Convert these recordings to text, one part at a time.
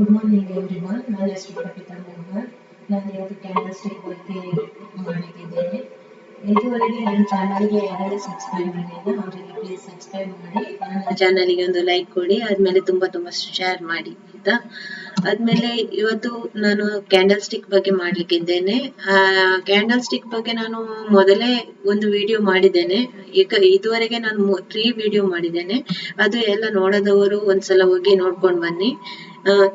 Good morning everyone. ನನ್ನ ಹೆಸರು ಕವಿತಾ ಮೋಹನ್. ನಾನು ಇವತ್ತು ಕ್ಯಾಂಡಲ್ ಸ್ಟಿಕ್ ಬಗ್ಗೆ ಮಾಡಲಿದ್ದೇನೆ. ಇದುವರೆಗೆ ನನ್ನ ಚಾನಲ್ಗೆ ಯಾರೆಲ್ಲ ಸಬ್ಸ್ಕ್ರೈಬ್ ಮಾಡಿಲ್ಲ ಅವರಿಗೆ ಪ್ಲೀಸ್ ಸಬ್ಸ್ಕ್ರೈಬ್ ಮಾಡಿ, ನನ್ನ ಚಾನಲ್ಗೆ ಒಂದು ಲೈಕ್ ಕೊಡಿ, ಆದ್ಮೇಲೆ ತುಂಬಾ ಶೇರ್ ಮಾಡಿ ಆಯ್ತಾ. ಆದ್ಮೇಲೆ ಇವತ್ತು ನಾನು ಕ್ಯಾಂಡಲ್ ಸ್ಟಿಕ್ ಬಗ್ಗೆ ಮಾಡ್ಲಿಕ್ಕಿದ್ದೇನೆ. ಕ್ಯಾಂಡಲ್ ಸ್ಟಿಕ್ ಬಗ್ಗೆ ನಾನು ಮೊದಲೇ ಒಂದು ವಿಡಿಯೋ ಮಾಡಿದ್ದೇನೆ. ಈಗ ಇದುವರೆಗೆ ನಾನು 3 ವಿಡಿಯೋ ಮಾಡಿದ್ದೇನೆ. ಅದು ಎಲ್ಲ ನೋಡದವರು ಒಂದ್ಸಲ ಹೋಗಿ ನೋಡ್ಕೊಂಡು ಬನ್ನಿ.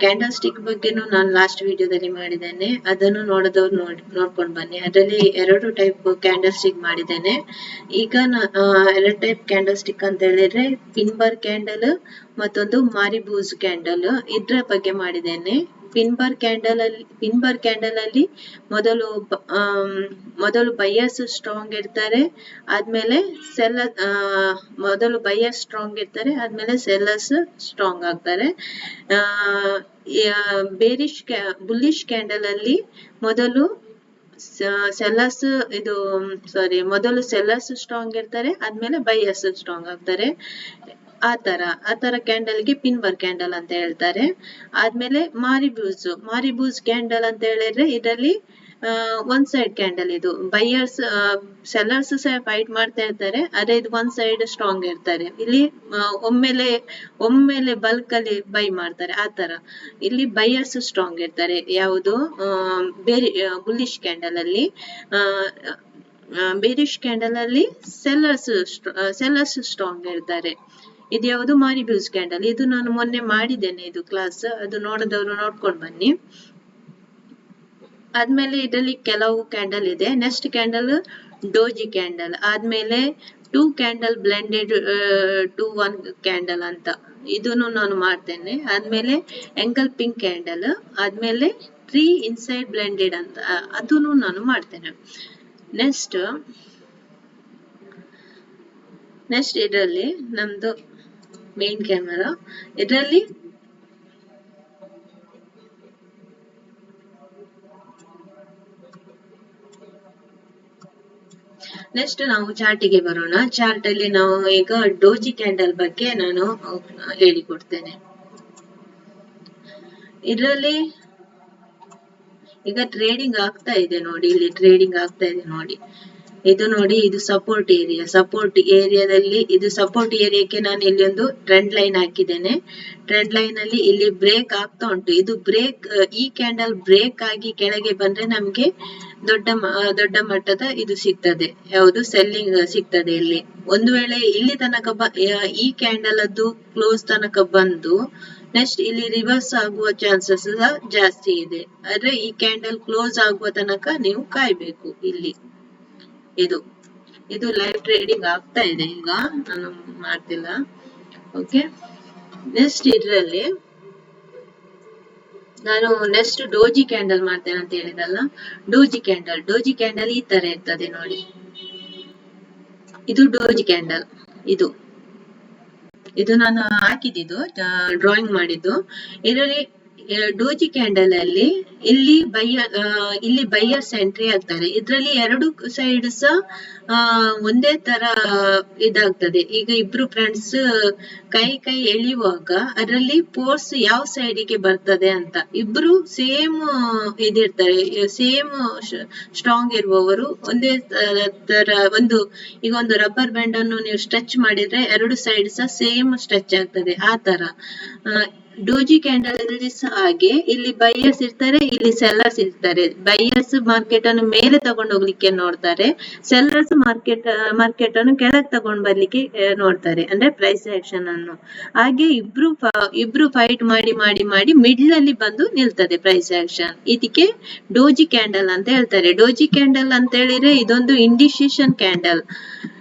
ಕ್ಯಾಂಡಲ್ ಸ್ಟಿಕ್ ಬಗ್ಗೆನೂ ನಾನು ಲಾಸ್ಟ್ ವಿಡಿಯೋದಲ್ಲಿ ಮಾಡಿದ್ದೇನೆ, ಅದನ್ನು ನೋಡದವ್ರು ನೋಡ್ಕೊಂಡು ಬನ್ನಿ. ಅದರಲ್ಲಿ 2 ಟೈಪ್ ಕ್ಯಾಂಡಲ್ ಸ್ಟಿಕ್ ಮಾಡಿದ್ದೇನೆ. ಈಗ 2 ಟೈಪ್ ಕ್ಯಾಂಡಲ್ ಸ್ಟಿಕ್ ಅಂತ ಹೇಳಿದ್ರೆ ಪಿನ್ಬರ್ ಕ್ಯಾಂಡಲ್ ಮತ್ತೊಂದು ಮಾರಿಬೂಸ್ ಕ್ಯಾಂಡಲ್, ಇದ್ರ ಬಗ್ಗೆ ಮಾಡಿದ್ದೇನೆ. ಪಿನ್ಬರ್ ಕ್ಯಾಂಡಲ್ ಅಲ್ಲಿ ಮೊದಲು ಬೈಯರ್ಸ್ ಸ್ಟ್ರಾಂಗ್ ಇರ್ತಾರೆ, ಆದ್ಮೇಲೆ ಮೊದಲು ಬೈಯರ್ಸ್ ಸ್ಟ್ರಾಂಗ್ ಇರ್ತಾರೆ, ಆದ್ಮೇಲೆ ಸೆಲ್ಲರ್ಸ್ ಸ್ಟ್ರಾಂಗ್ ಆಗ್ತಾರೆ. ಬುಲ್ಲಿಶ್ ಕ್ಯಾಂಡಲ್ ಅಲ್ಲಿ ಮೊದಲು ಸೆಲ್ಲರ್ಸ್ ಸ್ಟ್ರಾಂಗ್ ಇರ್ತಾರೆ, ಆದ್ಮೇಲೆ ಬೈಯರ್ಸ್ ಸ್ಟ್ರಾಂಗ್ ಆಗ್ತಾರೆ. ಆ ತರ ಕ್ಯಾಂಡಲ್ಗೆ ಪಿನ್ಬರ್ ಕ್ಯಾಂಡಲ್ ಅಂತ ಹೇಳ್ತಾರೆ. ಆದ್ಮೇಲೆ ಮಾರಿಬೂಸ್ ಕ್ಯಾಂಡಲ್ ಅಂತ ಹೇಳಿದ್ರೆ ಇದರಲ್ಲಿ ಒನ್ ಸೈಡ್ ಕ್ಯಾಂಡಲ್. ಇದು ಬೈಯರ್ಸ್ ಸೆಲ್ಲರ್ಸ್ ಸಹ ಫೈಟ್ ಮಾಡ್ತಾ ಇರ್ತಾರೆ, ಅದೇ ಇದು ಒನ್ ಸೈಡ್ ಸ್ಟ್ರಾಂಗ್ ಇರ್ತಾರೆ. ಇಲ್ಲಿ ಒಮ್ಮೆಲೆ ಬಲ್ಕ್ ಅಲ್ಲಿ ಬೈ ಮಾಡ್ತಾರೆ. ಆ ತರ ಇಲ್ಲಿ ಬೈಯರ್ಸ್ ಸ್ಟ್ರಾಂಗ್ ಇರ್ತಾರೆ. ಯಾವುದು ಬುಲ್ಲಿಶ್ ಕ್ಯಾಂಡಲ್ ಅಲ್ಲಿ. ಬೇರಿಶ್ ಕ್ಯಾಂಡಲ್ ಅಲ್ಲಿ ಸೆಲ್ಲರ್ಸ್ ಸ್ಟ್ರಾಂಗ್ ಇರ್ತಾರೆ. ಇದು ಯಾವುದು ಮಾರಿಬೂಸ್ ಕ್ಯಾಂಡಲ್. ಇದು ನಾನು ಮೊನ್ನೆ ಮಾಡಿದ್ದೇನೆ ಇದು ಕ್ಲಾಸ್, ಅದು ನೋಡದವರು ನೋಡ್ಕೊಂಡು ಬನ್ನಿ. ಆದ್ಮೇಲೆ ಇದರಲ್ಲಿ ಕೆಲವು ಕ್ಯಾಂಡಲ್ ಇದೆ. ನೆಕ್ಸ್ಟ್ ಕ್ಯಾಂಡಲ್ ಡೋಜಿ ಕ್ಯಾಂಡಲ್, ಆದ್ಮೇಲೆ 2 ಕ್ಯಾಂಡಲ್ ಬ್ಲೆಂಡೆಡ್ ಟು 1 ಕ್ಯಾಂಡಲ್ ಅಂತ, ಇದನ್ನು ನಾನು ಮಾಡ್ತೇನೆ. ಆದ್ಮೇಲೆ ಎಂಗಲ್ ಪಿಂಕ್ ಕ್ಯಾಂಡಲ್, ಆದ್ಮೇಲೆ 3 ಇನ್ಸೈಡ್ ಬ್ಲೆಂಡೆಡ್ ಅಂತ, ಅದನ್ನು ನಾನು ಮಾಡ್ತೇನೆ. ನೆಕ್ಸ್ಟ್ ಇದರಲ್ಲಿ ನಮ್ದು ಮೇನ್ ಕ್ಯಾಮೆರಾ. ಇದರಲ್ಲಿ ನೆಕ್ಸ್ಟ್ ನಾವು ಚಾರ್ಟಿಗೆ ಬರೋಣ. ಚಾರ್ಟ್ ಅಲ್ಲಿ ನಾವು ಈಗ ಡೋಜಿ ಕ್ಯಾಂಡಲ್ ಬಗ್ಗೆ ನಾನು ಹೇಳಿಕೊಡ್ತೇನೆ. ಇದರಲ್ಲಿ ಈಗ ಟ್ರೇಡಿಂಗ್ ಆಗ್ತಾ ಇದೆ ನೋಡಿ, ಇಲ್ಲಿ ಟ್ರೇಡಿಂಗ್ ಆಗ್ತಾ ಇದೆ ನೋಡಿ. ಇದು ನೋಡಿ, ಇದು ಸಪೋರ್ಟ್ ಏರಿಯಾದಲ್ಲಿ ಇದು ಸಪೋರ್ಟ್ ಏರಿಯಾಕ್ಕೆ ನಾನು ಇಲ್ಲಿ ಒಂದು ಟ್ರೆಂಡ್ ಲೈನ್ ಹಾಕಿದ್ದೇನೆ. ಟ್ರೆಂಡ್ ಲೈನ್ ಅಲ್ಲಿ ಇಲ್ಲಿ ಬ್ರೇಕ್ ಆಗ್ತಾ ಉಂಟು. ಇದು ಈ ಕ್ಯಾಂಡಲ್ ಬ್ರೇಕ್ ಆಗಿ ಕೆಳಗೆ ಬಂದ್ರೆ ನಮ್ಗೆ ದೊಡ್ಡ ಮಟ್ಟದ ಇದು ಸಿಗ್ತದೆ, ಯಾವುದು ಸೆಲ್ಲಿಂಗ್ ಸಿಗ್ತದೆ ಇಲ್ಲಿ. ಒಂದು ವೇಳೆ ಇಲ್ಲಿ ತನಕ ಈ ಕ್ಯಾಂಡಲ್ ಅದು ಕ್ಲೋಸ್ ತನಕ ಬಂದು ನೆಕ್ಸ್ಟ್ ಇಲ್ಲಿ ರಿವರ್ಸ್ ಆಗುವ ಚಾನ್ಸಸ್ ಜಾಸ್ತಿ ಇದೆ. ಆದ್ರೆ ಈ ಕ್ಯಾಂಡಲ್ ಕ್ಲೋಸ್ ಆಗುವ ತನಕ ನೀವು ಕಾಯ್ಬೇಕು. ಇಲ್ಲಿ ಇದು ಲೈವ್ ಟ್ರೇಡಿಂಗ್ ಆಗ್ತಾ ಇದೆ, ಈಗ ನಾನು ಮಾಡ್ತಿಲ್ಲ. ಓಕೆ, ನೆಕ್ಸ್ಟ್ ಇದರಲ್ಲಿ ನಾನು ನೆಕ್ಸ್ಟ್ ಡೋಜಿ ಕ್ಯಾಂಡಲ್ ಮಾಡ್ತೇನೆ ಅಂತ ಹೇಳಿದಲ್ಲ. ಡೋಜಿ ಕ್ಯಾಂಡಲ್ ಈ ತರ ಇರ್ತದೆ ನೋಡಿ. ಇದು ಡೋಜಿ ಕ್ಯಾಂಡಲ್. ಇದು ನಾನು ಹಾಕಿದ್ದು ಡ್ರಾಯಿಂಗ್ ಮಾಡಿದ್ದು. ಇದರಲ್ಲಿ ಡೋಜಿ ಕ್ಯಾಂಡಲ್ ಅಲ್ಲಿ ಇಲ್ಲಿ ಬೈಯರ್ಸ್ ಎಂಟ್ರಿ ಆಗ್ತಾರೆ. ಇದರಲ್ಲಿ 2 ಸೈಡ್ ಸಹ ಒಂದೇ ತರ ಇದಾಗ್ತದೆ. ಈಗ ಇಬ್ರು ಫ್ರೆಂಡ್ಸ್ ಕೈ ಎಳೆಯುವಾಗ ಅದರಲ್ಲಿ ಫೋರ್ಸ್ ಯಾವ ಸೈಡಿಗೆ ಬರ್ತದೆ ಅಂತ, ಇಬ್ರು ಸೇಮ್ ಇದಿರ್ತಾರೆ, ಸೇಮ್ ಸ್ಟ್ರಾಂಗ್ ಇರುವವರು ಒಂದೇ ತರ. ಈಗ ಒಂದು ರಬ್ಬರ್ ಬ್ಯಾಂಡ್ ಅನ್ನು ನೀವು ಸ್ಟ್ರೆಚ್ ಮಾಡಿದ್ರೆ 2 ಸೈಡ್ ಸಹ ಸೇಮ್ ಸ್ಟ್ರೆಚ್ ಆಗ್ತದೆ. ಆ ತರ ಡೋಜಿ ಕ್ಯಾಂಡಲ್ ಅಲ್ಲಿ ಸಹ ಹಾಗೆ, ಇಲ್ಲಿ ಬೈಯರ್ಸ್ ಇರ್ತಾರೆ, ಇಲ್ಲಿ ಸೆಲ್ಲರ್ಸ್ ಇರ್ತಾರೆ. ಬೈಯರ್ಸ್ ಮಾರ್ಕೆಟ್ ಅನ್ನು ಮೇಲೆ ತಗೊಂಡು ಹೋಗ್ಲಿಕ್ಕೆ ನೋಡ್ತಾರೆ, ಸೆಲ್ಲರ್ಸ್ ಮಾರ್ಕೆಟ್ ಅನ್ನು ಕೆಳಗೆ ತಗೊಂಡು ಬರ್ಲಿಕ್ಕೆ ನೋಡ್ತಾರೆ, ಅಂದ್ರೆ ಪ್ರೈಸ್ ಆಕ್ಷನ್ ಅನ್ನು. ಹಾಗೆ ಇಬ್ರು ಫೈಟ್ ಮಾಡಿ ಮಿಡ್ಲ್ ಅಲ್ಲಿ ಬಂದು ನಿಲ್ತದೆ ಪ್ರೈಸ್ ಆಕ್ಷನ್. ಇದಕ್ಕೆ ಡೋಜಿ ಕ್ಯಾಂಡಲ್ ಅಂತ ಹೇಳ್ತಾರೆ. ಡೋಜಿ ಕ್ಯಾಂಡಲ್ ಅಂತ ಹೇಳಿದ್ರೆ ಇದೊಂದು ಇಂಡಿಸಿಷನ್ ಕ್ಯಾಂಡಲ್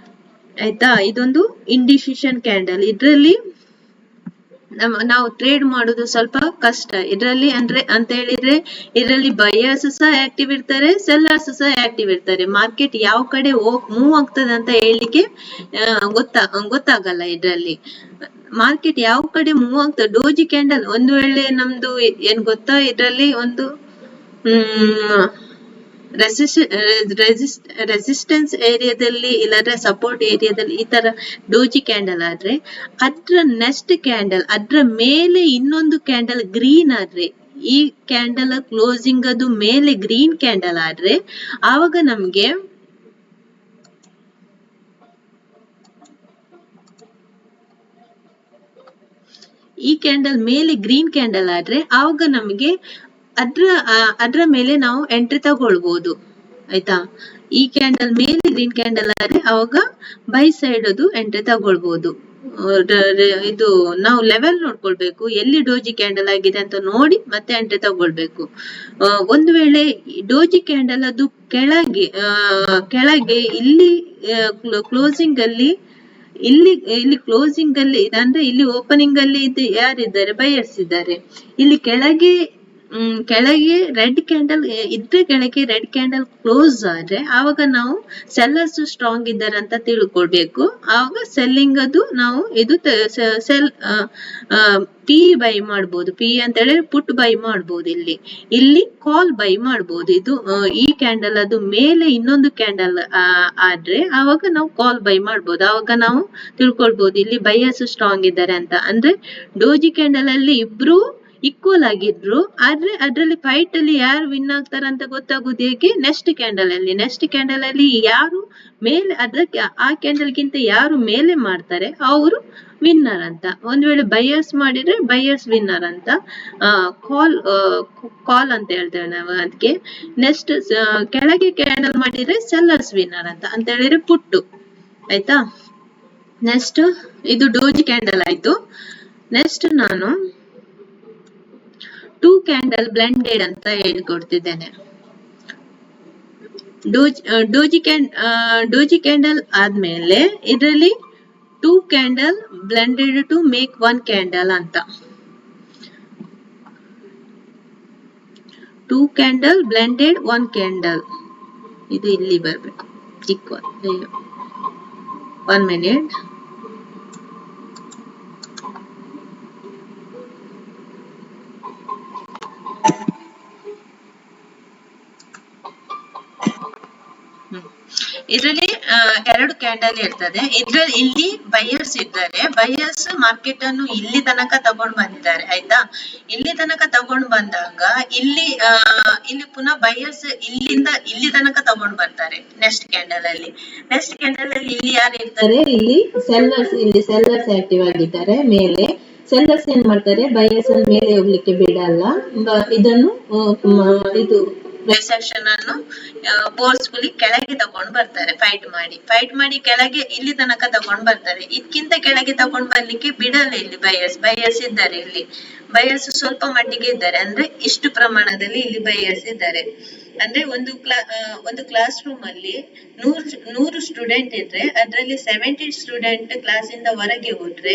ಆಯ್ತಾ. ಇದೊಂದು ಇಂಡಿಸಿಷನ್ ಕ್ಯಾಂಡಲ್. ಇದ್ರಲ್ಲಿ ನಾವು ಟ್ರೇಡ್ ಮಾಡುದು ಸ್ವಲ್ಪ ಕಷ್ಟ ಇದರಲ್ಲಿ. ಅಂತ ಹೇಳಿದ್ರೆ ಇದರಲ್ಲಿ ಬೈಯರ್ಸ್ ಸಹ ಆಕ್ಟಿವ್ ಇರ್ತಾರೆ, ಸೆಲ್ಲರ್ಸ್ ಸಹ ಆಕ್ಟಿವ್ ಇರ್ತಾರೆ. ಮಾರ್ಕೆಟ್ ಯಾವ ಕಡೆ ಮೂವ್ ಆಗ್ತದೆ ಅಂತ ಹೇಳಲಿಕ್ಕೆ ಗೊತ್ತಾಗಲ್ಲ. ಇದರಲ್ಲಿ ಮಾರ್ಕೆಟ್ ಯಾವ ಕಡೆ ಮೂವ್ ಆಗ್ತದೆ. ಡೋಜಿ ಕ್ಯಾಂಡಲ್ ಒಂದು ವೇಳೆ ನಮ್ದು ಏನ್ ಗೊತ್ತಾ, ಇದರಲ್ಲಿ ಒಂದು ರೆಸಿಸ್ಟೆನ್ಸ್ ಏರಿಯಾದಲ್ಲಿ ಇಲ್ಲಾಂದ್ರೆ ಸಪೋರ್ಟ್ ಏರಿಯಾದಲ್ಲಿ ಈ ತರ ಡೋಜಿ ಕ್ಯಾಂಡಲ್ ಆದ್ರೆ ಅದ್ರ ನೆಕ್ಸ್ಟ್ ಕ್ಯಾಂಡಲ್ ಅದ್ರ ಮೇಲೆ ಇನ್ನೊಂದು ಕ್ಯಾಂಡಲ್ ಗ್ರೀನ್ ಆದ್ರೆ ಈ ಕ್ಯಾಂಡಲ್ ಕ್ಲೋಸಿಂಗ್ ಅದು ಮೇಲೆ ಗ್ರೀನ್ ಕ್ಯಾಂಡಲ್ ಆದ್ರೆ ಆವಾಗ ನಮ್ಗೆ ಈ ಕ್ಯಾಂಡಲ್ ಮೇಲೆ ಗ್ರೀನ್ ಕ್ಯಾಂಡಲ್ ಆದ್ರೆ ಆವಾಗ ನಮಗೆ ಅದ್ರ ಮೇಲೆ ನಾವು ಎಂಟ್ರಿ ತಗೊಳ್ಬಹುದು ಆಯ್ತಾ. ಈ ಕ್ಯಾಂಡಲ್ ಮೇಲೆ ಗ್ರೀನ್ ಕ್ಯಾಂಡಲ್ ಆದ್ರೆ ಅವಾಗ ಬೈ ಸೈಡ್ ಅದು ಎಂಟ್ರಿ ತಗೊಳ್ಬಹುದು. ಇದು ನಾವು ಲೆವೆಲ್ ನೋಡ್ಕೊಳ್ಬೇಕು, ಎಲ್ಲಿ ಡೋಜಿ ಕ್ಯಾಂಡಲ್ ಆಗಿದೆ ಅಂತ ನೋಡಿ ಮತ್ತೆ ಎಂಟ್ರಿ ತಗೊಳ್ಬೇಕು. ಒಂದು ವೇಳೆ ಡೋಜಿ ಕ್ಯಾಂಡಲ್ ಅದು ಕೆಳಗೆ ಇಲ್ಲಿ ಕ್ಲೋಸಿಂಗ್ ಅಲ್ಲಿ ಇಲ್ಲಿ ಕ್ಲೋಸಿಂಗ್ ಅಲ್ಲಿ ಅಂದ್ರೆ ಇಲ್ಲಿ ಓಪನಿಂಗ್ ಅಲ್ಲಿ ಯಾರಿದ್ದಾರೆ, ಬಯರ್ಸ್ ಇದ್ದಾರೆ. ಇಲ್ಲಿ ಕೆಳಗೆ ರೆಡ್ ಕ್ಯಾಂಡಲ್ ಇದ್ರೆ ಕೆಳಗೆ ರೆಡ್ ಕ್ಯಾಂಡಲ್ ಕ್ಲೋಸ್ ಆದ್ರೆ ಆವಾಗ ನಾವು ಸೆಲ್ಲರ್ಸ್ ಸ್ಟ್ರಾಂಗ್ ಇದ್ದಾರೆ ಅಂತ ತಿಳ್ಕೊಳ್ಬೇಕು. ಆವಾಗ ಸೆಲ್ಲಿಂಗ್ ಅದು ನಾವು ಇದು ಸೆಲ್ ಪಿ ಬೈ ಮಾಡ್ಬೋದು. ಪಿ ಅಂತ ಹೇಳಿದ್ರೆ ಪುಟ್ ಬೈ ಮಾಡ್ಬೋದು. ಇಲ್ಲಿ ಕಾಲ್ ಬೈ ಮಾಡ್ಬೋದು. ಇದು ಈ ಕ್ಯಾಂಡಲ್ ಅದು ಮೇಲೆ ಇನ್ನೊಂದು ಕ್ಯಾಂಡಲ್ ಆದ್ರೆ ಆವಾಗ ನಾವು ಕಾಲ್ ಬೈ ಮಾಡ್ಬೋದು. ಆವಾಗ ನಾವು ತಿಳ್ಕೊಳ್ಬೋದು ಇಲ್ಲಿ ಬೈಯರ್ಸ್ ಸ್ಟ್ರಾಂಗ್ ಇದ್ದಾರೆ ಅಂತ. ಅಂದ್ರೆ ಡೋಜಿ ಕ್ಯಾಂಡಲ್ ಅಲ್ಲಿ ಇಬ್ರು ಈಕ್ವಲ್ ಆಗಿದ್ರು, ಆದ್ರೆ ಅದ್ರಲ್ಲಿ ಫೈಟ್ ಅಲ್ಲಿ ಯಾರು ವಿನ್ ಆಗ್ತಾರ ಅಂತ ಗೊತ್ತಾಗುದು ಹೇಗೆ, ನೆಕ್ಸ್ಟ್ ಕ್ಯಾಂಡಲ್ ಅಲ್ಲಿ ಯಾರು ಮೇಲೆ ಅದಕ್ಕೆ ಆ ಕ್ಯಾಂಡಲ್ ಗಿಂತ ಯಾರು ಮೇಲೆ ಮಾಡ್ತಾರೆ ಅವರು ವಿನ್ನರ್ ಅಂತ. ಒಂದ್ ವೇಳೆ ಬೈಯರ್ಸ್ ಮಾಡಿದ್ರೆ ಬೈಯರ್ಸ್ ವಿನ್ನರ್ ಅಂತ. ಕಾಲ್ ಅಂತ ಹೇಳ್ತೇವೆ ನಾವು ಅದಕ್ಕೆ. ನೆಕ್ಸ್ಟ್ ಕೆಳಗೆ ಕ್ಯಾಂಡಲ್ ಮಾಡಿದ್ರೆ ಸೆಲ್ಲರ್ಸ್ ವಿನ್ನರ್ ಅಂತ ಹೇಳಿದ್ರೆ ಪುಟ್ಟು ಆಯ್ತಾ. ನೆಕ್ಸ್ಟ್ ಇದು ಡೋಜಿ ಕ್ಯಾಂಡಲ್ ಆಯ್ತು. ನೆಕ್ಸ್ಟ್ ನಾನು 2 ಕ್ಯಾಂಡಲ್ ಬ್ಲೆಂಡೆಡ್ ಅಂತ ಹೇಳ್ಕೊಡ್ತಿದ್ದೇನೆ. ಡೋಜಿ ಕ್ಯಾಂಡಲ್ ಆದ್ಮೇಲೆ ಇದರಲ್ಲಿ 2 candle blended to make 1 candle ಅಂತ. 2 ಕ್ಯಾಂಡಲ್ ಬ್ಲೆಂಡೆಡ್ 1 ಕ್ಯಾಂಡಲ್ ಇದು ಇಲ್ಲಿ ಬರ್ಬೇಕು. Equal 1 minute. ಇದರಲ್ಲಿ 2 ಕ್ಯಾಂಡಲ್ ಇರ್ತದೆ. ಇಲ್ಲಿ ಬೈಯರ್ಸ್ ಇದ್ದಾರೆ. ಬೈಯರ್ಸ್ ಮಾರ್ಕೆಟ್ ಅನ್ನು ಇಲ್ಲಿ ತನಕ ತಗೊಂಡು ಬಂದಿದ್ದಾರೆ ಆಯ್ತಾ. ಇಲ್ಲಿ ತನಕ ತಗೊಂಡು ಬಂದಾಗ ಇಲ್ಲಿ ಪುನಃ ಬೈಯರ್ಸ್ ಇಲ್ಲಿಂದ ಇಲ್ಲಿ ತನಕ ತಗೊಂಡು ಬರ್ತಾರೆ. ನೆಕ್ಸ್ಟ್ ಕ್ಯಾಂಡಲ್ ಅಲ್ಲಿ ಇಲ್ಲಿ ಯಾರು ಇರ್ತಾರೆ, ಇಲ್ಲಿ ಸೆಲ್ಲರ್ಸ್ ಆಕ್ಟಿವ್ ಆಗಿದ್ದಾರೆ. ಮೇಲೆ ಸೆಲ್ಲರ್ಸ್ ಏನ್ ಮಾಡ್ತಾರೆ, ಬೈಯರ್ಸ್ ಮೇಲೆ ಹೋಗ್ಲಿಕ್ಕೆ ಬಿಡಲ್ಲ. ಇದನ್ನು ಇದು ಸೆಕ್ಷನ್ ಅನ್ನು ಫೋರ್ಸ್ಫುಲಿ ಕೆಳಗೆ ತಗೊಂಡು ಬರ್ತಾರೆ. ಫೈಟ್ ಮಾಡಿ ಕೆಳಗೆ ಇಲ್ಲಿ ತನಕ ತಗೊಂಡು ಬರ್ತಾರೆ. ಇದಕ್ಕಿಂತ ಕೆಳಗೆ ತಗೊಂಡು ಬರ್ಲಿಕ್ಕೆ ಬಿಡಲ್ಲ. ಇಲ್ಲಿ ಬೈಯರ್ಸ್ ಇದ್ದಾರೆ. ಇಲ್ಲಿ ಬೈಯರ್ಸ್ ಸ್ವಲ್ಪ ಮಟ್ಟಿಗೆ ಇದ್ದಾರೆ. ಅಂದ್ರೆ ಇಷ್ಟು ಪ್ರಮಾಣದಲ್ಲಿ ಇಲ್ಲಿ ಬೈಯರ್ಸ್ ಇದ್ದಾರೆ. ಅಂದ್ರೆ ಒಂದು ಕ್ಲಾಸ್ ರೂಮ್ ಅಲ್ಲಿ 100 ಸ್ಟೂಡೆಂಟ್ ಇದ್ರೆ ಅದರಲ್ಲಿ 70 ಸ್ಟೂಡೆಂಟ್ ಕ್ಲಾಸ್ ಇಂದ ಹೊರಗೆ ಹೋದ್ರೆ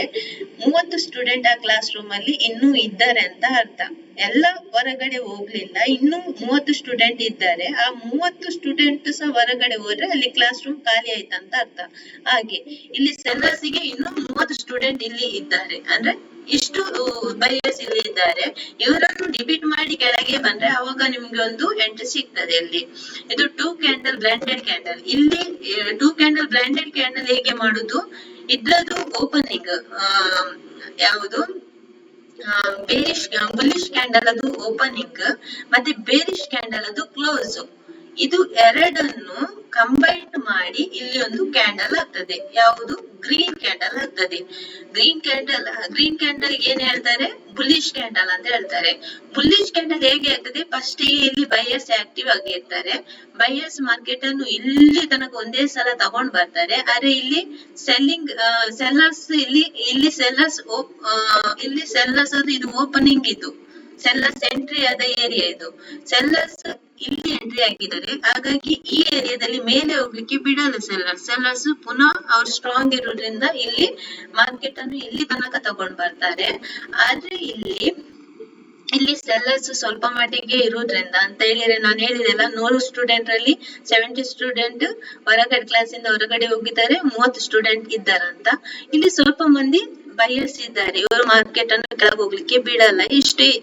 30 ಸ್ಟೂಡೆಂಟ್ ಆ ಕ್ಲಾಸ್ ರೂಮ್ ಅಲ್ಲಿ ಇನ್ನೂ ಇದ್ದಾರೆ ಅಂತ ಅರ್ಥ. ಎಲ್ಲ ಹೊರಗಡೆ ಹೋಗ್ಲಿಲ್ಲ, ಇನ್ನೂ 30 ಸ್ಟೂಡೆಂಟ್ ಇದ್ದಾರೆ. ಆ 30 ಸ್ಟೂಡೆಂಟ್ ಸಹ ಹೊರಗಡೆ ಹೋದ್ರೆ ಅಲ್ಲಿ ಕ್ಲಾಸ್ ರೂಮ್ ಖಾಲಿ ಆಯ್ತಂತ ಅರ್ಥ. ಹಾಗೆ ಇಲ್ಲಿ ಸೆಲ್ಲರ್ಸ್ ಗೆ ಇನ್ನೂ 30 ಸ್ಟೂಡೆಂಟ್ ಇಲ್ಲಿ ಇದ್ದಾರೆ. ಅಂದ್ರೆ ಇಷ್ಟು ಬೈಯರ್ಸ್ ಇಲ್ಲಿ ಇದ್ದಾರೆ. ಇವರನ್ನು ಡಿಬೀಟ್ ಮಾಡಿ ಕೆಳಗೆ ಬಂದ್ರೆ ಅವಾಗ ನಿಮ್ಗೆ ಒಂದು ಎಂಟ್ರಿ ಸಿಗ್ತದೆ. ಇಲ್ಲಿ ಇದು 2 ಕ್ಯಾಂಡಲ್ ಬ್ಲೆಂಡೆಡ್ ಕ್ಯಾಂಡಲ್. ಇಲ್ಲಿ 2 ಕ್ಯಾಂಡಲ್ ಬ್ಲೆಂಡೆಡ್ ಕ್ಯಾಂಡಲ್ ಹೇಗೆ ಮಾಡುದು, ಇದ್ರದ್ದು ಓಪನಿಂಗ್ ಯಾವುದು, ಬುಲಿಶ್ ಕ್ಯಾಂಡಲ್ ಅದು ಓಪನಿಂಗ್, ಮತ್ತೆ ಬೇರಿಶ್ ಕ್ಯಾಂಡಲ್ ಅದು ಕ್ಲೋಸ್. ಇದು ಎರಡನ್ನು ಕಂಬೈನ್ ಮಾಡಿ ಇಲ್ಲಿ ಒಂದು ಕ್ಯಾಂಡಲ್ ಆಗ್ತದೆ. ಯಾವುದು, ಗ್ರೀನ್ ಕ್ಯಾಂಡಲ್ ಆಗ್ತದೆ. ಗ್ರೀನ್ ಕ್ಯಾಂಡಲ್ ಏನ್ ಹೇಳ್ತಾರೆ, ಬುಲಿಶ್ ಕ್ಯಾಂಡಲ್ ಅಂತ ಹೇಳ್ತಾರೆ. ಬುಲಿಶ್ ಕ್ಯಾಂಡಲ್ ಹೇಗೆ ಆಗ್ತದೆ, ಫಸ್ಟ್ ಇಲ್ಲಿ ಬೈಯರ್ಸ್ ಆಕ್ಟಿವ್ ಆಗಿರ್ತಾರೆ. ಬೈಯರ್ಸ್ ಮಾರ್ಕೆಟ್ ಅನ್ನು ಇಲ್ಲಿ ತನಕ ಒಂದೇ ಸಲ ತಗೊಂಡ್ ಬರ್ತಾರೆ. ಆದ್ರೆ ಇಲ್ಲಿ ಸೆಲ್ಲರ್ಸ್ ಅದು ಇದು ಓಪನಿಂಗ್, ಇದು ಸೆಲ್ಲರ್ಸ್ ಎಂಟ್ರಿ ಆದ ಏರಿಯಾ. ಇದು ಸೆಲ್ಲರ್ಸ್ ಇಲ್ಲಿ ಎಂಟ್ರಿ ಆಗಿದ್ದಾರೆ. ಹಾಗಾಗಿ ಈ ಏರಿಯಾದಲ್ಲಿ ಮೇಲೆ ಹೋಗ್ಲಿಕ್ಕೆ ಬಿಡಲ್ಲ ಸೆಲ್ಲರ್ಸ್. ಪುನಃ ಅವ್ರು ಸ್ಟ್ರಾಂಗ್ ಇರೋದ್ರಿಂದ ಇಲ್ಲಿ ಮಾರ್ಕೆಟ್ ಅನ್ನು ಇಲ್ಲಿ ತನಕ ತಗೊಂಡ್ ಬರ್ತಾರೆ. ಆದ್ರೆ ಇಲ್ಲಿ ಸೆಲ್ಲರ್ಸ್ ಸ್ವಲ್ಪ ಮಟ್ಟಿಗೆ ಇರೋದ್ರಿಂದ ಅಂತ ಹೇಳಿದ್ರೆ ನಾನು ಹೇಳಿದೆಲ್ಲ 100 ಸ್ಟೂಡೆಂಟ್ ಅಲ್ಲಿ 70 ಸ್ಟೂಡೆಂಟ್ ಹೊರಗಡೆ ಕ್ಲಾಸ್ ಇಂದ ಹೊರಗಡೆ ಹೋಗಿದ್ದಾರೆ, 30 ಸ್ಟೂಡೆಂಟ್ ಇದ್ದಾರಂತ. ಇಲ್ಲಿ ಸ್ವಲ್ಪ ಮಂದಿ ಬೈಯರ್ಸ್ ಇದ್ದಾರೆ. ಇವರು ಮಾರ್ಕೆಟ್ ಅನ್ನು ಕೆಳಗೆ ಹೋಗ್ಲಿಕ್ಕೆ ಬಿಡಲ್ಲ.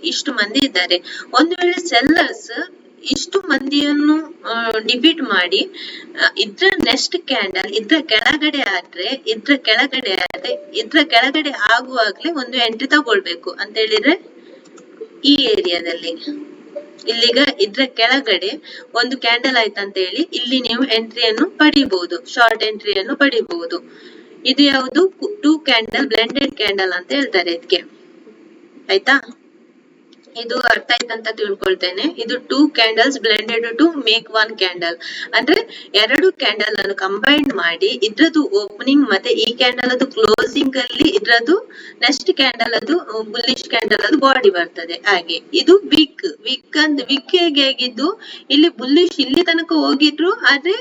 ಇಷ್ಟು ಮಂದಿ ಇದ್ದಾರೆ. ಒಂದು ವೇಳೆ ಸೆಲ್ಲರ್ಸ್ ಇಷ್ಟು ಮಂದಿಯನ್ನು ಡಿಫೀಟ್ ಮಾಡಿ ಇದ್ರ ನೆಕ್ಸ್ಟ್ ಕ್ಯಾಂಡಲ್ ಇದ್ರ ಕೆಳಗಡೆ ಆದ್ರೆ ಇದ್ರ ಕೆಳಗಡೆ ಆಗುವಾಗ್ಲೇ ಒಂದು ಎಂಟ್ರಿ ತಗೊಳ್ಬೇಕು ಅಂತ ಹೇಳಿದ್ರೆ ಈ ಏರಿಯಾದಲ್ಲಿ ಇಲ್ಲಿಗ ಇದ್ರ ಕೆಳಗಡೆ ಒಂದು ಕ್ಯಾಂಡಲ್ ಆಯ್ತಂತ ಹೇಳಿ ಇಲ್ಲಿ ನೀವು ಎಂಟ್ರಿಯನ್ನು ಪಡಿಬಹುದು, ಶಾರ್ಟ್ ಎಂಟ್ರಿಯನ್ನು ಪಡಿಬಹುದು. ಇದು ಯಾವುದು? 2 ಕ್ಯಾಂಡಲ್ ಬ್ಲೆಂಡೆಡ್ ಕ್ಯಾಂಡಲ್ ಅಂತ ಹೇಳ್ತಾರೆ ಇದಕ್ಕೆ. ಆಯ್ತಾ? ಇದು ಅರ್ಥ ಆಯ್ತಂತ ತಿಳ್ಕೊಳ್ತೇನೆ. ಇದು 2 candles blended to make 1 candle. ಅಂದ್ರೆ 2 ಕ್ಯಾಂಡಲ್ ಅನ್ನು ಕಂಬೈನ್ ಮಾಡಿ ಇದ್ರದ್ದು ಓಪನಿಂಗ್ ಮತ್ತೆ ಈ ಕ್ಯಾಂಡಲ್ ಅದು ಕ್ಲೋಸಿಂಗ್ ಅಲ್ಲಿ ಇದ್ರದ್ದು ನೆಕ್ಸ್ಟ್ ಕ್ಯಾಂಡಲ್ ಅದು ಬುಲ್ಲಿಶ್ ಕ್ಯಾಂಡಲ್ ಅದು ಬಾಡಿ ಬರ್ತದೆ. ಹಾಗೆ ಇದು ವಿಕ್ ಹೇಗಿದ್ದು ಇಲ್ಲಿ ಬುಲ್ಲಿಶ್ ಇಲ್ಲಿ ತನಕ ಹೋಗಿದ್ರು, ಆದ್ರೆ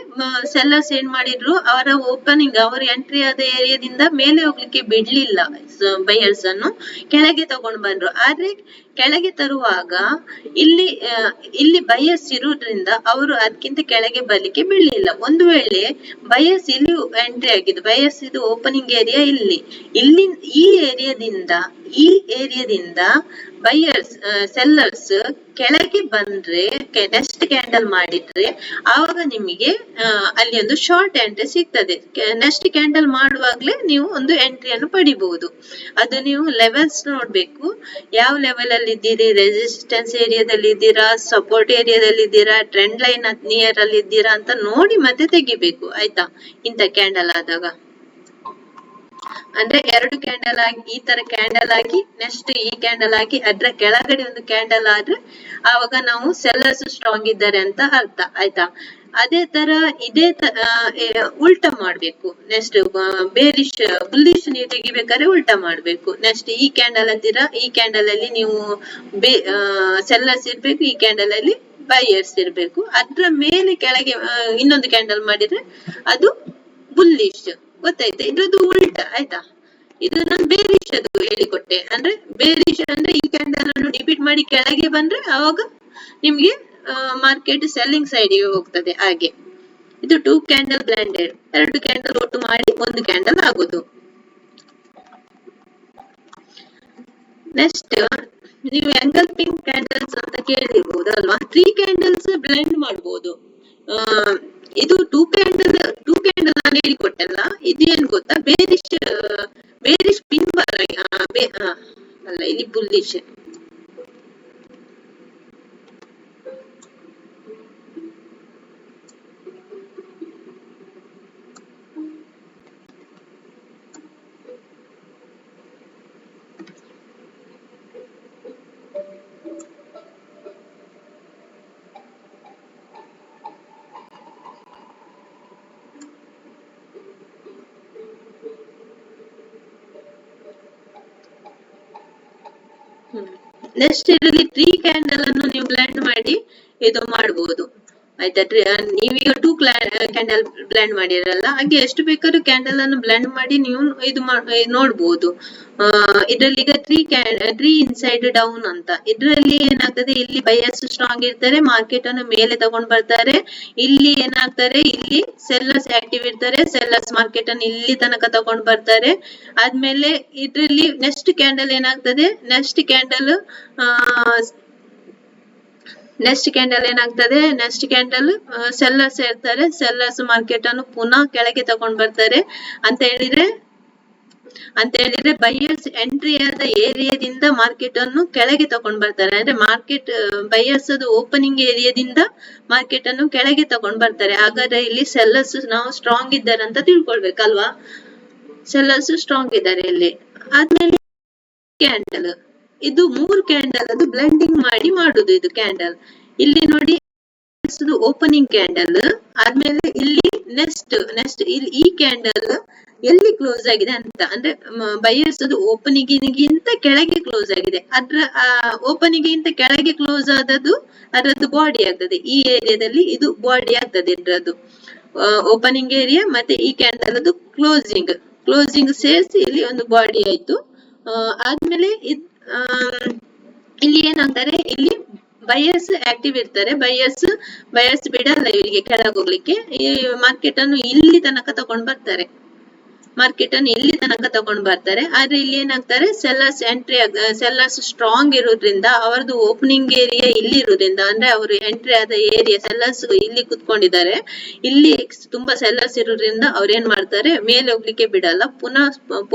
ಸೆಲ್ಲರ್ಸ್ ಏನ್ ಮಾಡಿದ್ರು, ಅವರ ಓಪನಿಂಗ್ ಅವರ ಎಂಟ್ರಿ ಆದ ಏರಿಯಾದಿಂದ ಮೇಲೆ ಹೋಗ್ಲಿಕ್ಕೆ ಬಿಡ್ಲಿಲ್ಲ, ಬೈಯರ್ಸ್ ಅನ್ನು ಕೆಳಗೆ ತಗೊಂಡ್ ಬಂದ್ರು. ಆದ್ರೆ ಕೆಳಗೆ ತರುವಾಗ ಇಲ್ಲಿ ಬೈಯರ್ಸ್ ಇರುವುದರಿಂದ ಅವರು ಅದಕ್ಕಿಂತ ಕೆಳಗೆ ಬರ್ಲಿಕ್ಕೆ ಬಿಡ್ಲಿಲ್ಲ. ಒಂದು ವೇಳೆ ಬೈಯರ್ಸ್ ಇಲ್ಲಿ ಎಂಟ್ರಿ ಆಗಿದ್ದು, ಬೈಯರ್ಸ್ ಇದು ಓಪನಿಂಗ್ ಏರಿಯಾ ಇಲ್ಲಿ ಈ ಏರಿಯಾದಿಂದ ಬೈಯರ್ಸ್ ಸೆಲ್ಲರ್ಸ್ ಕೆಳಗೆ ಬಂದ್ರೆ ನೆಕ್ಸ್ಟ್ ಕ್ಯಾಂಡಲ್ ಮಾಡಿದ್ರೆ ಆವಾಗ ನಿಮಗೆ ಅಲ್ಲಿ ಒಂದು ಶಾರ್ಟ್ ಎಂಟ್ರಿ ಸಿಗ್ತದೆ. ನೆಕ್ಸ್ಟ್ ಕ್ಯಾಂಡಲ್ ಮಾಡುವಾಗ್ಲೇ ನೀವು ಒಂದು ಎಂಟ್ರಿಯನ್ನು ಪಡಿಬಹುದು. ಅದು ನೀವು ಲೆವೆಲ್ಸ್ ನೋಡ್ಬೇಕು, ಯಾವ ಲೆವೆಲ್ ಅಲ್ಲಿ ಇದ್ದೀರಿ, ರೆಸಿಸ್ಟೆನ್ಸ್ ಏರಿಯಾದಲ್ಲಿ ಇದ್ದೀರಾ, ಸಪೋರ್ಟ್ ಏರಿಯಾದಲ್ಲಿ ಇದ್ದೀರಾ, ಟ್ರೆಂಡ್ ಲೈನ್ ನಿಯರ್ ಅಲ್ಲಿ ಇದ್ದೀರಾ ಅಂತ ನೋಡಿ ಮತ್ತೆ ತೆಗಿಬೇಕು. ಆಯ್ತಾ? ಇಂತ ಕ್ಯಾಂಡಲ್ ಆದಾಗ ಅಂದ್ರೆ 2 ಕ್ಯಾಂಡಲ್ ಆಗಿ ಈ ತರ ಕ್ಯಾಂಡಲ್ ಆಗಿ ನೆಕ್ಸ್ಟ್ ಈ ಕ್ಯಾಂಡಲ್ ಆಗಿ ಅದ್ರ ಕೆಳಗಡೆ ಒಂದು ಕ್ಯಾಂಡಲ್ ಆದ್ರೆ ಆವಾಗ ನಾವು ಸೆಲ್ಲರ್ಸ್ ಸ್ಟ್ರಾಂಗ್ ಇದ್ದಾರೆ ಅಂತ ಅರ್ಥ. ಆಯ್ತಾ? ಅದೇ ತರ ಉಲ್ಟಾ ಮಾಡ್ಬೇಕು. ನೆಕ್ಸ್ಟ್ ಬುಲ್ಲಿಶ್ ನೀವು ತೆಗಿಬೇಕಾದ್ರೆ ಉಲ್ಟಾ ಮಾಡ್ಬೇಕು. ನೆಕ್ಸ್ಟ್ ಈ ಕ್ಯಾಂಡಲ್ ಅಂತೀರಾ, ಈ ಕ್ಯಾಂಡಲ್ ಅಲ್ಲಿ ನೀವು ಸೆಲ್ಲರ್ಸ್ ಇರ್ಬೇಕು, ಈ ಕ್ಯಾಂಡಲ್ ಅಲ್ಲಿ ಬೈಯರ್ಸ್ ಇರ್ಬೇಕು. ಅದ್ರ ಮೇಲೆ ಕೆಳಗೆ ಇನ್ನೊಂದು ಕ್ಯಾಂಡಲ್ ಮಾಡಿದ್ರೆ ಅದು ಬುಲ್ಲಿಶ್. ಗೊತ್ತಾಯ್ತಾ? ಇದ್ರದ್ದು ಉಲ್ಟಾ. ಆಯ್ತಾ? ಇದು ನಾನು ಬೇರಿಶ್ ಅದು ಹೇಳಿಕೊಟ್ಟೆ. ಅಂದ್ರೆ ಬೇರಿಶ್ ಅಂದ್ರೆ ಈ ಕ್ಯಾಂಡಲ್ ಅನ್ನು ಡಿಪೀಟ್ ಮಾಡಿ ಕೆಳಗೆ ಬಂದ್ರೆ ಅವಾಗ ನಿಮ್ಗೆ ಮಾರ್ಕೆಟ್ ಸೆಲ್ಲಿಂಗ್ ಸೈಡ್ ಗೆ ಹೋಗ್ತದೆ. ಹಾಗೆ ಇದು 2 ಕ್ಯಾಂಡಲ್ ಬ್ಲೆಂಡೆಡ್, 2 ಕ್ಯಾಂಡಲ್ ಒಟ್ಟು ಮಾಡಿ 1 ಕ್ಯಾಂಡಲ್ ಆಗುದು. ನೆಕ್ಸ್ಟ್ ನೀವು ಎಂಗಲ್ಪಿಂಗ್ ಕ್ಯಾಂಡಲ್ಸ್ ಅಂತ ಕೇಳಿರ್ಬೋದು ಅಲ್ವಾ? 3 ಕ್ಯಾಂಡಲ್ಸ್ ಬ್ಲೆಂಡ್ ಮಾಡ್ಬೋದು. ಇದು 2 ಕ್ಯಾಂಡಲ್ ನಾನು ಹೇಳಿಕೊಟ್ಟಲ್ಲ, ಇದು ಏನ್ ಗೊತ್ತಾ? ಬೇರಿಶ್ ಪಿನ್ ಅಲ್ಲ, ಇಲ್ಲಿ ಬುಲ್ಲಿಶ್. ನೆಕ್ಸ್ಟ್ ಇದರಲ್ಲಿ 3 ಕ್ಯಾಂಡಲ್ ಅನ್ನು ನೀವು ಬ್ಲೆಂಡ್ ಮಾಡಿ ಇದು ಮಾಡಬಹುದು. ಆಯ್ತಾ? ನೀವೀಗ 2 ಕ್ಯಾಂಡಲ್ ಬ್ಲೆಂಡ್ ಮಾಡಿರಲ್ಲ, ಹಾಗೆ ಎಷ್ಟು ಬೇಕಾದ್ರೂ ಕ್ಯಾಂಡಲ್ ಅನ್ನು ಬ್ಲೆಂಡ್ ಮಾಡಿ ನೀವು ಇದು ನೋಡ್ಬೋದು. ಇದ್ರಲ್ಲಿ ಈಗ 3 ಇನ್ಸೈಡ್ ಡೌನ್ ಅಂತ. ಇದ್ರಲ್ಲಿ ಏನಾಗ್ತದೆ, ಇಲ್ಲಿ ಬೈಯರ್ಸ್ ಸ್ಟ್ರಾಂಗ್ ಇರ್ತಾರೆ, ಮಾರ್ಕೆಟ್ ಅನ್ನು ಮೇಲೆ ತಗೊಂಡ್ ಬರ್ತಾರೆ. ಇಲ್ಲಿ ಏನಾಗ್ತಾರೆ, ಇಲ್ಲಿ ಸೆಲ್ಲರ್ಸ್ ಆಕ್ಟಿವ್ ಇರ್ತಾರೆ, ಸೆಲ್ಲರ್ಸ್ ಮಾರ್ಕೆಟ್ ಅನ್ನು ಇಲ್ಲಿ ತನಕ ತಗೊಂಡ್ ಬರ್ತಾರೆ. ಆದ್ಮೇಲೆ ಇದ್ರಲ್ಲಿ ನೆಕ್ಸ್ಟ್ ಕ್ಯಾಂಡಲ್ ಏನಾಗ್ತದೆ, ನೆಕ್ಸ್ಟ್ ಕ್ಯಾಂಡಲ್ ಏನಾಗ್ತದೆ, ನೆಕ್ಸ್ಟ್ ಕ್ಯಾಂಡಲ್ ಸೆಲ್ಲರ್ಸ್ ಇರ್ತಾರೆ, ಸೆಲ್ಲರ್ಸ್ ಮಾರ್ಕೆಟ್ ಅನ್ನು ಪುನಃ ಕೆಳಗೆ ತಗೊಂಡ್ ಬರ್ತಾರೆ. ಅಂತ ಹೇಳಿದ್ರೆ ಬೈಯರ್ಸ್ ಎಂಟ್ರಿ ಆದ ಏರಿಯಾದಿಂದ ಮಾರ್ಕೆಟ್ ಅನ್ನು ಕೆಳಗೆ ತಗೊಂಡ್ ಬರ್ತಾರೆ. ಅಂದ್ರೆ ಮಾರ್ಕೆಟ್ ಬೈಯರ್ಸ್ ಅದು ಓಪನಿಂಗ್ ಏರಿಯಾದಿಂದ ಮಾರ್ಕೆಟ್ ಅನ್ನು ಕೆಳಗೆ ತಗೊಂಡ್ ಬರ್ತಾರೆ. ಹಾಗಾದ್ರೆ ಇಲ್ಲಿ ಸೆಲ್ಲರ್ಸ್ ನಾವು ಸ್ಟ್ರಾಂಗ್ ಇದ್ದಾರೆ ಅಂತ ತಿಳ್ಕೊಳ್ಬೇಕಲ್ವಾ? ಸೆಲ್ಲರ್ಸ್ ಸ್ಟ್ರಾಂಗ್ ಇದ್ದಾರೆ ಇಲ್ಲಿ. ಆದ್ಮೇಲೆ ಕ್ಯಾಂಡಲ್, ಇದು 3 ಕ್ಯಾಂಡಲ್ ಅದು ಬ್ಲೆಂಡಿಂಗ್ ಮಾಡಿ ಮಾಡುದು. ಇದು ಕ್ಯಾಂಡಲ್ ಇಲ್ಲಿ ನೋಡಿ, ಓಪನಿಂಗ್ ಕ್ಯಾಂಡಲ್ ಆದ್ಮೇಲೆ ಇಲ್ಲಿ ನೆಕ್ಸ್ಟ್ ಇಲ್ಲಿ ಈ ಕ್ಯಾಂಡಲ್ ಎಲ್ಲಿ ಕ್ಲೋಸ್ ಆಗಿದೆ ಅಂತ. ಅಂದ್ರೆ ಬೈಯರ್ಸ್ ಅದು ಓಪನಿಂಗಿಗಿಂತ ಕೆಳಗೆ ಕ್ಲೋಸ್ ಆಗಿದೆ. ಅದ್ರ ಓಪನಿಂಗ್ ಗಿಂತ ಕೆಳಗೆ ಕ್ಲೋಸ್ ಆದದ್ದು ಅದರದ್ದು ಬಾಡಿ ಆಗ್ತದೆ. ಈ ಏರಿಯಾದಲ್ಲಿ ಇದು ಬಾಡಿ ಆಗ್ತದೆ. ಇದ್ರದ್ದು ಓಪನಿಂಗ್ ಏರಿಯಾ ಮತ್ತೆ ಈ ಕ್ಯಾಂಡಲ್ ಅದು ಕ್ಲೋಸಿಂಗ್ ಸೇರಿಸಿ ಇಲ್ಲಿ ಒಂದು ಬಾಡಿ ಆಯ್ತು. ಆದ್ಮೇಲೆ ಇಲ್ಲಿ ಏನಾಗ್ತಾರೆ, ಇಲ್ಲಿ ಬೈಯರ್ಸ್ ಆಕ್ಟಿವ್ ಇರ್ತಾರೆ. ಬೈಯರ್ಸ್ ಬಿಡಲ್ಲ ಇವರಿಗೆ ಕೆಳಗೆ ಹೋಗ್ಲಿಕ್ಕೆ. ಈ ಮಾರ್ಕೆಟ್ ಅನ್ನು ಇಲ್ಲಿ ತನಕ ತಗೊಂಡ್ ಬರ್ತಾರೆ. ಮಾರ್ಕೆಟ್ ಅನ್ನು ಇಲ್ಲಿ ತನಕ ತಗೊಂಡ್ ಬರ್ತಾರೆ. ಆದ್ರೆ ಇಲ್ಲಿ ಏನಾಗ್ತಾರೆ, ಸೆಲ್ಲರ್ಸ್ ಎಂಟ್ರಿ ಸೆಲ್ಲರ್ಸ್ ಸ್ಟ್ರಾಂಗ್ ಇರೋದ್ರಿಂದ ಅವರದ್ದು ಓಪನಿಂಗ್ ಏರಿಯಾ ಇಲ್ಲಿ ಇರೋದ್ರಿಂದ, ಅಂದ್ರೆ ಅವರು ಎಂಟ್ರಿ ಆದ ಏರಿಯಾ ಸೆಲ್ಲರ್ಸ್ ಇಲ್ಲಿ ಕುತ್ಕೊಂಡಿದ್ದಾರೆ, ಇಲ್ಲಿ ತುಂಬಾ ಸೆಲ್ಲರ್ಸ್ ಇರೋದ್ರಿಂದ ಅವ್ರು ಏನ್ ಮಾಡ್ತಾರೆ, ಮೇಲೆ ಹೋಗ್ಲಿಕ್ಕೆ ಬಿಡಲ್ಲ, ಪುನಃ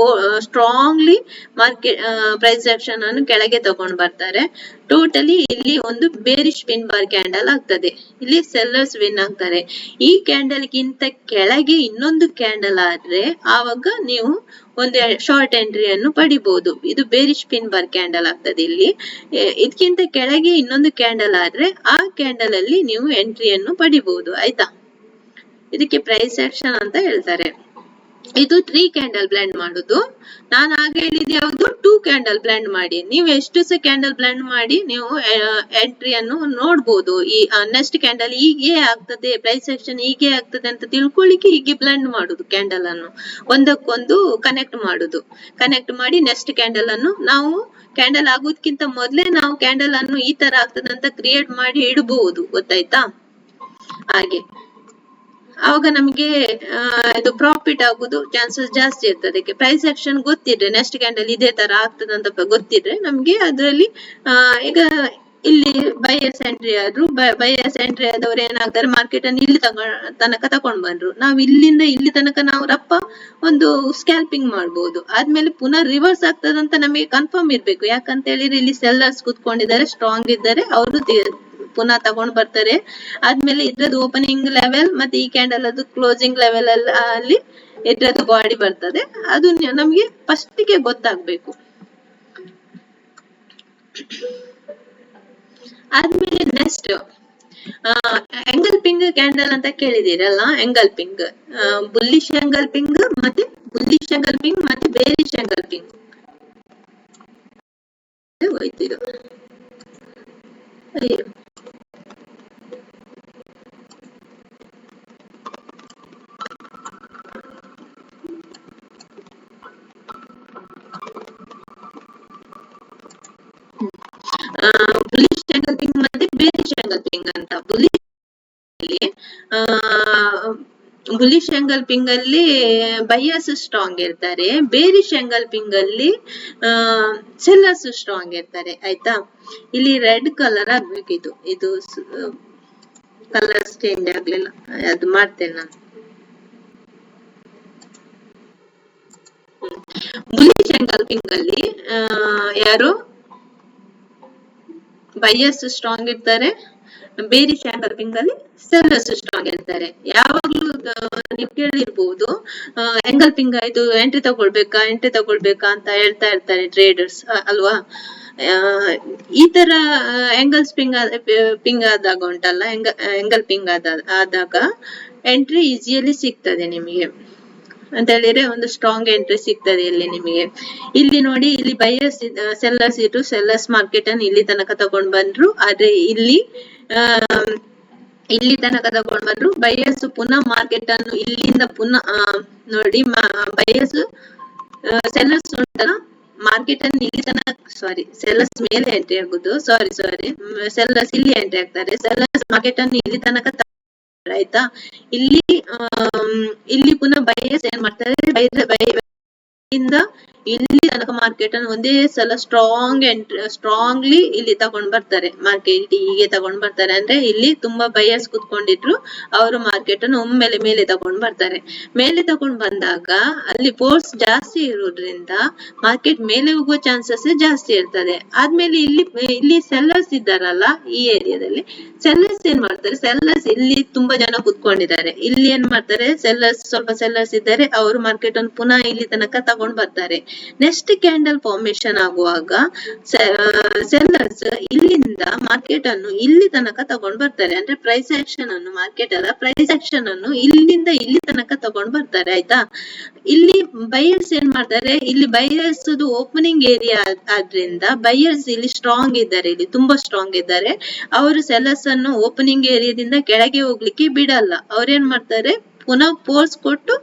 ಸ್ಟ್ರಾಂಗ್ಲಿ ಮಾರ್ಕೆಟ್ ಪ್ರೈಸ್ ಆಕ್ಷನ್ ಅನ್ನು ಕೆಳಗೆ ತಗೊಂಡ್ ಬರ್ತಾರೆ. ಟೋಟಲಿ ಇಲ್ಲಿ ಒಂದು ಬೇರಿಶ್ ಪಿನ್ ಬಾರ್ ಕ್ಯಾಂಡಲ್ ಆಗ್ತದೆ, ಇಲ್ಲಿ ಸೆಲ್ಲರ್ಸ್ ವಿನ್ ಆಗ್ತಾರೆ. ಈ ಕ್ಯಾಂಡಲ್ ಗಿಂತ ಕೆಳಗೆ ಇನ್ನೊಂದು ಕ್ಯಾಂಡಲ್ ಆದ್ರೆ ಆವಾಗ ನೀವು ಒಂದು ಶಾರ್ಟ್ ಎಂಟ್ರಿಯನ್ನು ಪಡಿಬಹುದು. ಇದು ಬೇರಿಶ್ ಪಿನ್ ಬಾರ್ ಕ್ಯಾಂಡಲ್ ಆಗ್ತದೆ. ಇಲ್ಲಿ ಇದಕ್ಕಿಂತ ಕೆಳಗೆ ಇನ್ನೊಂದು ಕ್ಯಾಂಡಲ್ ಆದ್ರೆ ಆ ಕ್ಯಾಂಡಲ್ ಅಲ್ಲಿ ನೀವು ಎಂಟ್ರಿಯನ್ನು ಪಡಿಬಹುದು, ಆಯ್ತಾ. ಇದಕ್ಕೆ ಪ್ರೈಸ್ ಆಕ್ಷನ್ ಅಂತ ಹೇಳ್ತಾರೆ. ಇದು 3 ಕ್ಯಾಂಡಲ್ ಬ್ಲೆಂಡ್ ಮಾಡುದು. ನಾನು ಆಗ ಹೇಳಿದ್ದು ಯಾವುದು, 2 ಕ್ಯಾಂಡಲ್ ಬ್ಲೆಂಡ್ ಮಾಡಿ. ನೀವು ಎಷ್ಟು ಸಹ ಕ್ಯಾಂಡಲ್ ಬ್ಲೆಂಡ್ ಮಾಡಿ ನೀವು ಎಂಟ್ರಿಯನ್ನು ನೋಡ್ಬೋದು. ಈ ನೆಕ್ಸ್ಟ್ ಕ್ಯಾಂಡಲ್ ಹೀಗೆ ಆಗ್ತದೆ, ಪ್ರೈಸ್ ಆಕ್ಷನ್ ಹೀಗೆ ಆಗ್ತದೆ ಅಂತ ತಿಳ್ಕೊಳ್ಳಿಕ್ಕೆ ಹೀಗೆ ಬ್ಲೆಂಡ್ ಮಾಡುದು. ಕ್ಯಾಂಡಲ್ ಅನ್ನು ಒಂದಕ್ಕೊಂದು ಕನೆಕ್ಟ್ ಮಾಡುದು. ಕನೆಕ್ಟ್ ಮಾಡಿ ನೆಕ್ಸ್ಟ್ ಕ್ಯಾಂಡಲ್ ಅನ್ನು ನಾವು ಕ್ಯಾಂಡಲ್ ಆಗೋದಕ್ಕಿಂತ ಮೊದಲೇ ನಾವು ಕ್ಯಾಂಡಲ್ ಅನ್ನು ಈ ತರ ಆಗ್ತದೆ ಅಂತ ಕ್ರಿಯೇಟ್ ಮಾಡಿ ಇಡಬಹುದು, ಗೊತ್ತಾಯ್ತಾ. ಹಾಗೆ ಆವಾಗ ನಮಗೆ ಇದು ಪ್ರಾಫಿಟ್ ಆಗುದು ಚಾನ್ಸಸ್ ಜಾಸ್ತಿ ಇರ್ತದೆ. ಪ್ರೈಸ್ ಆಕ್ಷನ್ ಗೊತ್ತಿದ್ರೆ, ನೆಕ್ಸ್ಟ್ ಕ್ಯಾಂಡಲ್ ಇದೇ ತರ ಆಗ್ತದೆ ಅಂತ ಗೊತ್ತಿದ್ರೆ ನಮ್ಗೆ ಅದರಲ್ಲಿ ಈಗ ಇಲ್ಲಿ ಬೈಯರ್ಸ್ ಎಂಟ್ರಿ ಆದ್ರು, ಬೈಯರ್ಸ್ ಎಂಟ್ರಿ ಆದವ್ರು ಏನಾಗ್ತಾರೆ, ಮಾರ್ಕೆಟ್ ಅನ್ನು ಇಲ್ಲಿ ತನಕ ತಕೊಂಡ್ ಬಂದ್ರು, ನಾವು ಇಲ್ಲಿಂದ ಇಲ್ಲಿ ತನಕ ನಾವು ರಪ್ಪ ಒಂದು ಸ್ಕ್ಯಾಲ್ಪಿಂಗ್ ಮಾಡ್ಬೋದು. ಆದ್ಮೇಲೆ ಪುನಃ ರಿವರ್ಸ್ ಆಗ್ತದಂತ ನಮಗೆ ಕನ್ಫರ್ಮ್ ಇರ್ಬೇಕು. ಯಾಕಂತ ಹೇಳಿದ್ರೆ ಇಲ್ಲಿ ಸೆಲ್ಲರ್ಸ್ ಕುತ್ಕೊಂಡಿದ್ದಾರೆ, ಸ್ಟ್ರಾಂಗ್ ಇದ್ದಾರೆ, ಅವರು ಪುನಃ ತಗೊಂಡ್ ಬರ್ತಾರೆ. ಆದ್ಮೇಲೆ ಇದ್ರದ್ದು ಓಪನಿಂಗ್ ಲೆವೆಲ್ ಮತ್ತೆ ಈ ಕ್ಯಾಂಡಲ್ ಅದು ಕ್ಲೋಸಿಂಗ್ ಲೆವೆಲ್ ಅಲ್ಲಿ ಇದ್ರದ್ದು ಬಾಡಿ ಬರ್ತದೆ. ಅದು ನಮ್ಗೆ ಫಸ್ಟ್ ಗೆ ಗೊತ್ತಾಗ್ಬೇಕು. ಆದ್ಮೇಲೆ ನೆಕ್ಸ್ಟ್ ಎಂಗಲ್ಪಿಂಗ್ ಕ್ಯಾಂಡಲ್ ಅಂತ ಕೇಳಿದಿರಲ್ಲ. ಎಂಗಲ್ಪಿಂಗ್, ಬುಲ್ಲಿಶ್ ಎಂಗಲ್ಪಿಂಗ್ ಮತ್ತೆ ಬುಲ್ಲಿಶ್ ಎಂಗಲ್ಪಿಂಗ್ ಮತ್ತೆ ಬೇರಿಶ್ ಎಂಗಲ್ಪಿಂಗ್ ಹೋಯ್ತಿರು. ಬುಲ್ಲಿಶ್ ಎಂಗಲ್ಪಿಂಗ್ ಮತ್ತೆ ಬೇರಿಶ್ ಎಂಗಲ್ಪಿಂಗ್ ಅಂತ. ಬುಲ್ಲಿಶ್ ಎಂಗಲ್ಪಿಂಗ್ ಅಲ್ಲಿ ಬೈಯರ್ಸ್ ಸ್ಟ್ರಾಂಗ್ ಇರ್ತಾರೆ, ಬೇರಿಶ್ ಎಂಗಲ್ಪಿಂಗ್ ಅಲ್ಲಿ ಸೆಲ್ಲರ್ಸ್ ಸ್ಟ್ರಾಂಗ್ ಇರ್ತಾರೆ, ಆಯ್ತಾ. ಇಲ್ಲಿ ರೆಡ್ ಕಲರ್ ಆಗ್ಬೇಕಿತ್ತು, ಇದು ಕಲರ್ಸ್ ಚೇಂಜ್ ಆಗ್ಲಿಲ್ಲ, ಅದು ಮಾಡ್ತೇನೆ ನಾನು. ಬುಲ್ಲಿಶ್ ಎಂಗಲ್ಪಿಂಗ್ ಅಲ್ಲಿ ಯಾರು ಬೈಯರ್ಸ್ ಸ್ಟ್ರಾಂಗ್ ಇರ್ತಾರೆ, ಬೇರಿಶ್ ಎಂಗಲ್ಪಿಂಗ್ ಅಲ್ಲಿ ಸೆಲ್ಲರ್ಸ್ ಸ್ಟ್ರಾಂಗ್ ಇರ್ತಾರೆ. ಯಾವಾಗ್ಲೂ ನೀವು ಕೇಳಿರ್ಬಹುದು, ಎಂಗಲ್ಪಿಂಗ್ ಇದು ಎಂಟ್ರಿ ತಗೊಳ್ಬೇಕಾ ಅಂತ ಹೇಳ್ತಾ ಇರ್ತಾರೆ ಟ್ರೇಡರ್ಸ್, ಅಲ್ವಾ. ಈ ತರ ಎಂಗಲ್ಸ್ ಪಿಂಗ್ ಆದಾಗ ಉಂಟಲ್ಲ, ಎಂಗಲ್ ಪಿಂಗ್ ಆದಾಗ ಎಂಟ್ರಿ ಈಸಿಯಲ್ಲಿ ಸಿಗ್ತದೆ ನಿಮಗೆ ಅಂತ ಹೇಳಿದ್ರೆ, ಒಂದು ಸ್ಟ್ರಾಂಗ್ ಎಂಟ್ರಿ ಸಿಗ್ತದೆ ಇಲ್ಲಿ ನಿಮಗೆ. ಇಲ್ಲಿ ನೋಡಿ, ಇಲ್ಲಿ ಬೈಯರ್ಸ್ ಸೆಲ್ಲರ್ಸ್ ಇದ್ರು, ಸೆಲ್ಲರ್ಸ್ ಮಾರ್ಕೆಟ್ ಅನ್ನು ಇಲ್ಲಿ ತನಕ ತಗೊಂಡ್ ಬಂದ್ರು, ಆದ್ರೆ ಇಲ್ಲಿ ತನಕ ತಗೊಂಡ್ ಬಂದ್ರು. ಬೈಯರ್ಸ್ ಪುನಃ ಮಾರ್ಕೆಟ್ ಅನ್ನು ಇಲ್ಲಿಂದ ಪುನಃ ನೋಡಿ, ಬೈಯರ್ಸ್ ಸೆಲ್ಲರ್ಸ್ ಉಂಟಲ್ಲ, ಮಾರ್ಕೆಟ್ ಅನ್ನು ಇಲ್ಲಿ ತನಕ ಸೆಲ್ಲರ್ಸ್ ಮೇಲೆ ಎಂಟ್ರಿ ಆಗುದು, ಸೆಲ್ಲರ್ಸ್ ಇಲ್ಲಿ ಎಂಟ್ರಿ ಆಗ್ತಾರೆ, ಸೆಲ್ಲರ್ಸ್ ಮಾರ್ಕೆಟ್ ಅನ್ನು ಇಲ್ಲಿ ತನಕ, ಆಯ್ತಾ. ಇಲ್ಲಿ ಪುನಃ ಬೈಯರ್ಸ್ ಏನ್ ಮಾಡ್ತಾರೆ, ಇಲ್ಲಿ ತನಕ ಮಾರ್ಕೆಟ್ ಅನ್ನು ಒಂದೇ ಸಲ ಸ್ಟ್ರಾಂಗ್ಲಿ ಇಲ್ಲಿ ತಗೊಂಡ್ ಬರ್ತಾರೆ. ಮಾರ್ಕೆಟ್ ಹೀಗೆ ತಗೊಂಡ್ ಬರ್ತಾರೆ, ಅಂದ್ರೆ ಇಲ್ಲಿ ತುಂಬಾ ಬೈಯರ್ಸ್ ಕುತ್ಕೊಂಡಿದ್ರು, ಅವರು ಮಾರ್ಕೆಟ್ ಅನ್ನು ಒಮ್ಮೆಲೆ ಮೇಲೆ ತಗೊಂಡ್ ಬರ್ತಾರೆ. ಮೇಲೆ ತಗೊಂಡ್ ಬಂದಾಗ ಅಲ್ಲಿ ಫೋರ್ಸ್ ಜಾಸ್ತಿ ಇರೋದ್ರಿಂದ ಮಾರ್ಕೆಟ್ ಮೇಲೆ ಹೋಗುವ ಚಾನ್ಸಸ್ ಜಾಸ್ತಿ ಇರ್ತದೆ. ಆದ್ಮೇಲೆ ಇಲ್ಲಿ ಸೆಲ್ಲರ್ಸ್ ಇದ್ದಾರಲ್ಲ, ಈ ಏರಿಯಾದಲ್ಲಿ ಸೆಲ್ಲರ್ಸ್ ಏನ್ ಮಾಡ್ತಾರೆ, ಸೆಲ್ಲರ್ಸ್ ಇಲ್ಲಿ ತುಂಬಾ ಜನ ಕುತ್ಕೊಂಡಿದ್ದಾರೆ, ಇಲ್ಲಿ ಏನ್ ಮಾಡ್ತಾರೆ, ಸ್ವಲ್ಪ ಸೆಲ್ಲರ್ಸ್ ಇದ್ದಾರೆ, ಅವರು ಮಾರ್ಕೆಟ್ ಅನ್ನು ಪುನಃ ಇಲ್ಲಿ ತನಕ ತಗೊಂಡ್ ಬರ್ತಾರೆ. ನೆಕ್ಸ್ಟ್ ಕ್ಯಾಂಡಲ್ ಫಾರ್ಮೇಶನ್ ಆಗುವಾಗ ಸೆಲ್ಲರ್ಸ್ ಇಲ್ಲಿಂದ ಮಾರ್ಕೆಟ್ ಅನ್ನು ಇಲ್ಲಿ ತನಕ ತಗೊಂಡ್ ಬರ್ತಾರೆ, ಅಂದ್ರೆ ಪ್ರೈಸ್ ಆಕ್ಷನ್ ಅನ್ನು, ಮಾರ್ಕೆಟ್ ಅಲ್ಲ, ಪ್ರೈಸ್ ಆಕ್ಷನ್ ಅನ್ನು ಇಲ್ಲಿಂದ ಇಲ್ಲಿ ತನಕ ತಗೊಂಡ್ ಬರ್ತಾರೆ, ಆಯ್ತಾ. ಇಲ್ಲಿ ಬೈಯರ್ಸ್ ಏನ್ ಮಾಡ್ತಾರೆ, ಇಲ್ಲಿ ಬೈಯರ್ಸ್ ಓಪನಿಂಗ್ ಏರಿಯಾ ಆದ್ರಿಂದ ಬೈಯರ್ಸ್ ಇಲ್ಲಿ ಸ್ಟ್ರಾಂಗ್ ಇದ್ದಾರೆ, ಇಲ್ಲಿ ತುಂಬಾ ಸ್ಟ್ರಾಂಗ್ ಇದ್ದಾರೆ, ಅವರು ಸೆಲ್ಲರ್ಸ್ ಅನ್ನು ಓಪನಿಂಗ್ ಏರಿಯಾದಿಂದ ಕೆಳಗೆ ಹೋಗ್ಲಿಕ್ಕೆ ಬಿಡಲ್ಲ. ಅವ್ರೇನ್ ಮಾಡ್ತಾರೆ, ಪುನಃ ಫೋರ್ಸ್ ಕೊಟ್ಟು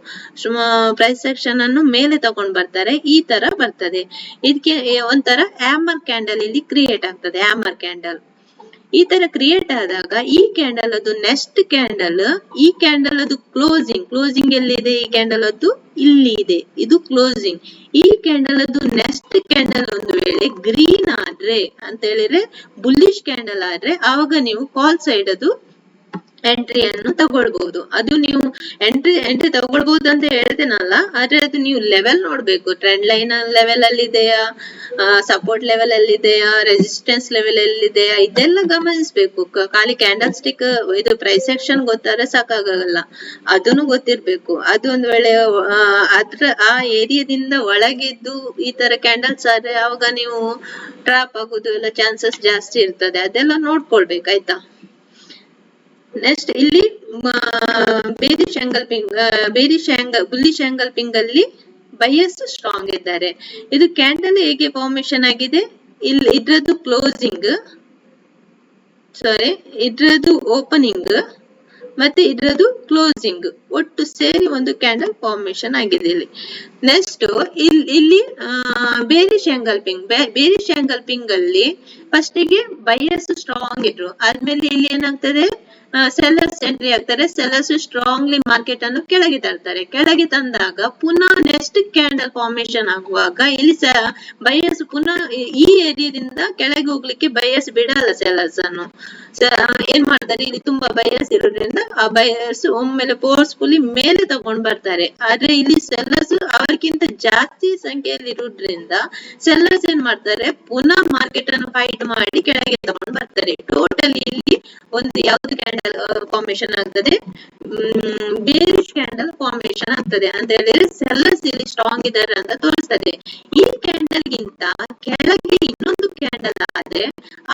ಪ್ರೈಸ್ ಆಕ್ಷನ್ ಅನ್ನು ಮೇಲೆ ತಗೊಂಡ್ ಬರ್ತಾರೆ. ಈ ತರ ಬರ್ತದೆ. ಇದಕ್ಕೆ ಒಂಥರ ಹ್ಯಾಮರ್ ಕ್ಯಾಂಡಲ್ ಇಲ್ಲಿ ಕ್ರಿಯೇಟ್ ಆಗ್ತದೆ. ಹ್ಯಾಮರ್ ಕ್ಯಾಂಡಲ್ ಈ ತರ ಕ್ರಿಯೇಟ್ ಆದಾಗ ಈ ಕ್ಯಾಂಡಲ್ ಅದು ನೆಕ್ಸ್ಟ್ ಕ್ಯಾಂಡಲ್, ಈ ಕ್ಯಾಂಡಲ್ ಅದು ಕ್ಲೋಸಿಂಗ್ ಎಲ್ಲಿದೆ, ಈ ಕ್ಯಾಂಡಲ್ ಅದು ಇಲ್ಲಿ ಇದೆ, ಇದು ಕ್ಲೋಸಿಂಗ್. ಈ ಕ್ಯಾಂಡಲ್ ಅದು ನೆಕ್ಸ್ಟ್ ಕ್ಯಾಂಡಲ್ ಒಂದು ವೇಳೆ ಗ್ರೀನ್ ಆದ್ರೆ ಅಂತ ಹೇಳಿದ್ರೆ ಬುಲ್ಲಿಶ್ ಕ್ಯಾಂಡಲ್ ಆದ್ರೆ ಆವಾಗ ನೀವು ಕಾಲ್ ಸೈಡ್ ಅದು ಎಂಟ್ರಿಯನ್ನು ತಗೊಳ್ಬಹುದು. ಅದು ನೀವು ಎಂಟ್ರಿ ತಗೊಳ್ಬಹುದು ಅಂತ ಹೇಳ್ತೇನಲ್ಲ, ಆದ್ರೆ ಅದು ನೀವು ಲೆವೆಲ್ ನೋಡ್ಬೇಕು. ಟ್ರೆಂಡ್ ಲೈನ್ ಲೆವೆಲ್ ಅಲ್ಲಿ ಇದೆಯಾ, ಸಪೋರ್ಟ್ ಲೆವೆಲ್ ಅಲ್ಲಿ ಇದೆಯಾ, ರೆಸಿಸ್ಟೆನ್ಸ್ ಲೆವೆಲ್ ಅಲ್ಲಿ ಇದೆಯಾ, ಇದೆಲ್ಲ ಗಮನಿಸ್ಬೇಕು. ಖಾಲಿ ಕ್ಯಾಂಡಲ್ ಸ್ಟಿಕ್ ಇದು ಪ್ರೈಸ್ ಸೆಕ್ಷನ್ ಗೊತ್ತಾದ್ರೆ ಸಾಕಾಗಲ್ಲ, ಅದನ್ನು ಗೊತ್ತಿರ್ಬೇಕು. ಅದು ಒಂದು ವೇಳೆ ಆ ಏರಿಯಾದಿಂದ ಒಳಗಿದ್ದು ಈ ತರ ಕ್ಯಾಂಡಲ್ಸ್ ಆದ್ರೆ ಆವಾಗ ನೀವು ಟ್ರಾಪ್ ಆಗೋದು ಎಲ್ಲ ಚಾನ್ಸಸ್ ಜಾಸ್ತಿ ಇರ್ತದೆ. ಅದೆಲ್ಲ ನೋಡ್ಕೊಳ್ಬೇಕಾಯ್ತಾ. ನೆಕ್ಸ್ಟ್ ಇಲ್ಲಿ ಬೇರಿಶ್ ಆಂಗಲ್ ಪಿಂಗ್ ಅಲ್ಲಿ ಬೈಯರ್ಸ್ ಸ್ಟ್ರಾಂಗ್ ಇದ್ದಾರೆ. ಇದು ಕ್ಯಾಂಡಲ್ ಹೇಗೆ ಫಾರ್ಮೇಶನ್ ಆಗಿದೆ, ಇಲ್ಲಿ ಇದ್ರದ್ದು ಕ್ಲೋಸಿಂಗ್, ಇದ್ರದ್ದು ಓಪನಿಂಗ್ ಮತ್ತೆ ಇದ್ರದ್ದು ಕ್ಲೋಸಿಂಗ್ ಒಟ್ಟು ಸೇರಿ ಒಂದು ಕ್ಯಾಂಡಲ್ ಫಾರ್ಮೇಶನ್ ಆಗಿದೆ ಇಲ್ಲಿ. ನೆಕ್ಸ್ಟ್ ಇಲ್ಲಿ ಬೇರಿಶ್ ಆಂಗಲ್ ಪಿಂಗ್ ಅಲ್ಲಿ ಫಸ್ಟ್ ಗೆ ಬೈಯರ್ಸ್ ಸ್ಟ್ರಾಂಗ್ ಇಟ್ರು, ಆದ್ಮೇಲೆ ಇಲ್ಲಿ ಏನಾಗ್ತದೆ ಸೆಲ್ಲರ್ಸ್ ಎಂಟ್ರಿ ಆಗ್ತಾರೆ. ಸೆಲ್ಲರ್ಸ್ ಸ್ಟ್ರಾಂಗ್ಲಿ ಮಾರ್ಕೆಟ್ ಅನ್ನು ಕೆಳಗೆ ತರ್ತಾರೆ. ಕೆಳಗೆ ತಂದಾಗ ಪುನಃ ನೆಕ್ಸ್ಟ್ ಕ್ಯಾಂಡಲ್ ಫಾರ್ಮೇಶನ್ ಆಗುವಾಗ ಇಲ್ಲಿ ಬೈಯರ್ಸ್ ಪುನಃ ಈ ಏರಿಯಾದಿಂದ ಕೆಳಗೆ ಹೋಗ್ಲಿಕ್ಕೆ ಬೈಯರ್ಸ್ ಬಿಡಲ್ಲ. ಸೆಲ್ಲರ್ಸ್ ಅನ್ನು ಏನ್ ಮಾಡ್ತಾರೆ, ಇಲ್ಲಿ ತುಂಬಾ ಬೈಯರ್ಸ್ ಇರೋದ್ರಿಂದ ಆ ಬೈಯರ್ಸ್ ಒಮ್ಮೆಲೆ ಫೋರ್ಸ್ಫುಲಿ ಮೇಲೆ ತಗೊಂಡ್ ಬರ್ತಾರೆ. ಆದ್ರೆ ಇಲ್ಲಿ ಸೆಲ್ಲರ್ಸ್ ಅವರಿಗಿಂತ ಜಾಸ್ತಿ ಸಂಖ್ಯೆಯಲ್ಲಿ ಇರೋದ್ರಿಂದ ಸೆಲ್ಲರ್ಸ್ ಏನ್ ಮಾಡ್ತಾರೆ, ಪುನಃ ಮಾರ್ಕೆಟ್ ಅನ್ನು ಫೈಟ್ ಮಾಡಿ ಕೆಳಗೆ ತಗೊಂಡ್ ಬರ್ತಾರೆ. ಟೋಟಲ್ ಇಲ್ಲಿ ಒಂದು ಯಾವ್ದು ಕ್ಯಾಂಡಲ್ ಫಾರ್ಮೇಶನ್ ಆಗ್ತದೆ, ಬೇರಿಶ್ ಕ್ಯಾಂಡಲ್ ಫಾರ್ಮೇಶನ್ ಆಗ್ತದೆ ಅಂತ ಹೇಳಿದ್ರೆ ಸೆಲ್ಲರ್ಸ್ ಇಲ್ಲಿ ಸ್ಟ್ರಾಂಗ್ ಇದ್ದಾರೆ ಅಂತ ತೋರಿಸ್ತದೆ. ಈ ಕ್ಯಾಂಡಲ್ ಗಿಂತ ಕೆಳಗೆ ಇನ್ನೊಂದು ಕ್ಯಾಂಡಲ್ ಆದ್ರೆ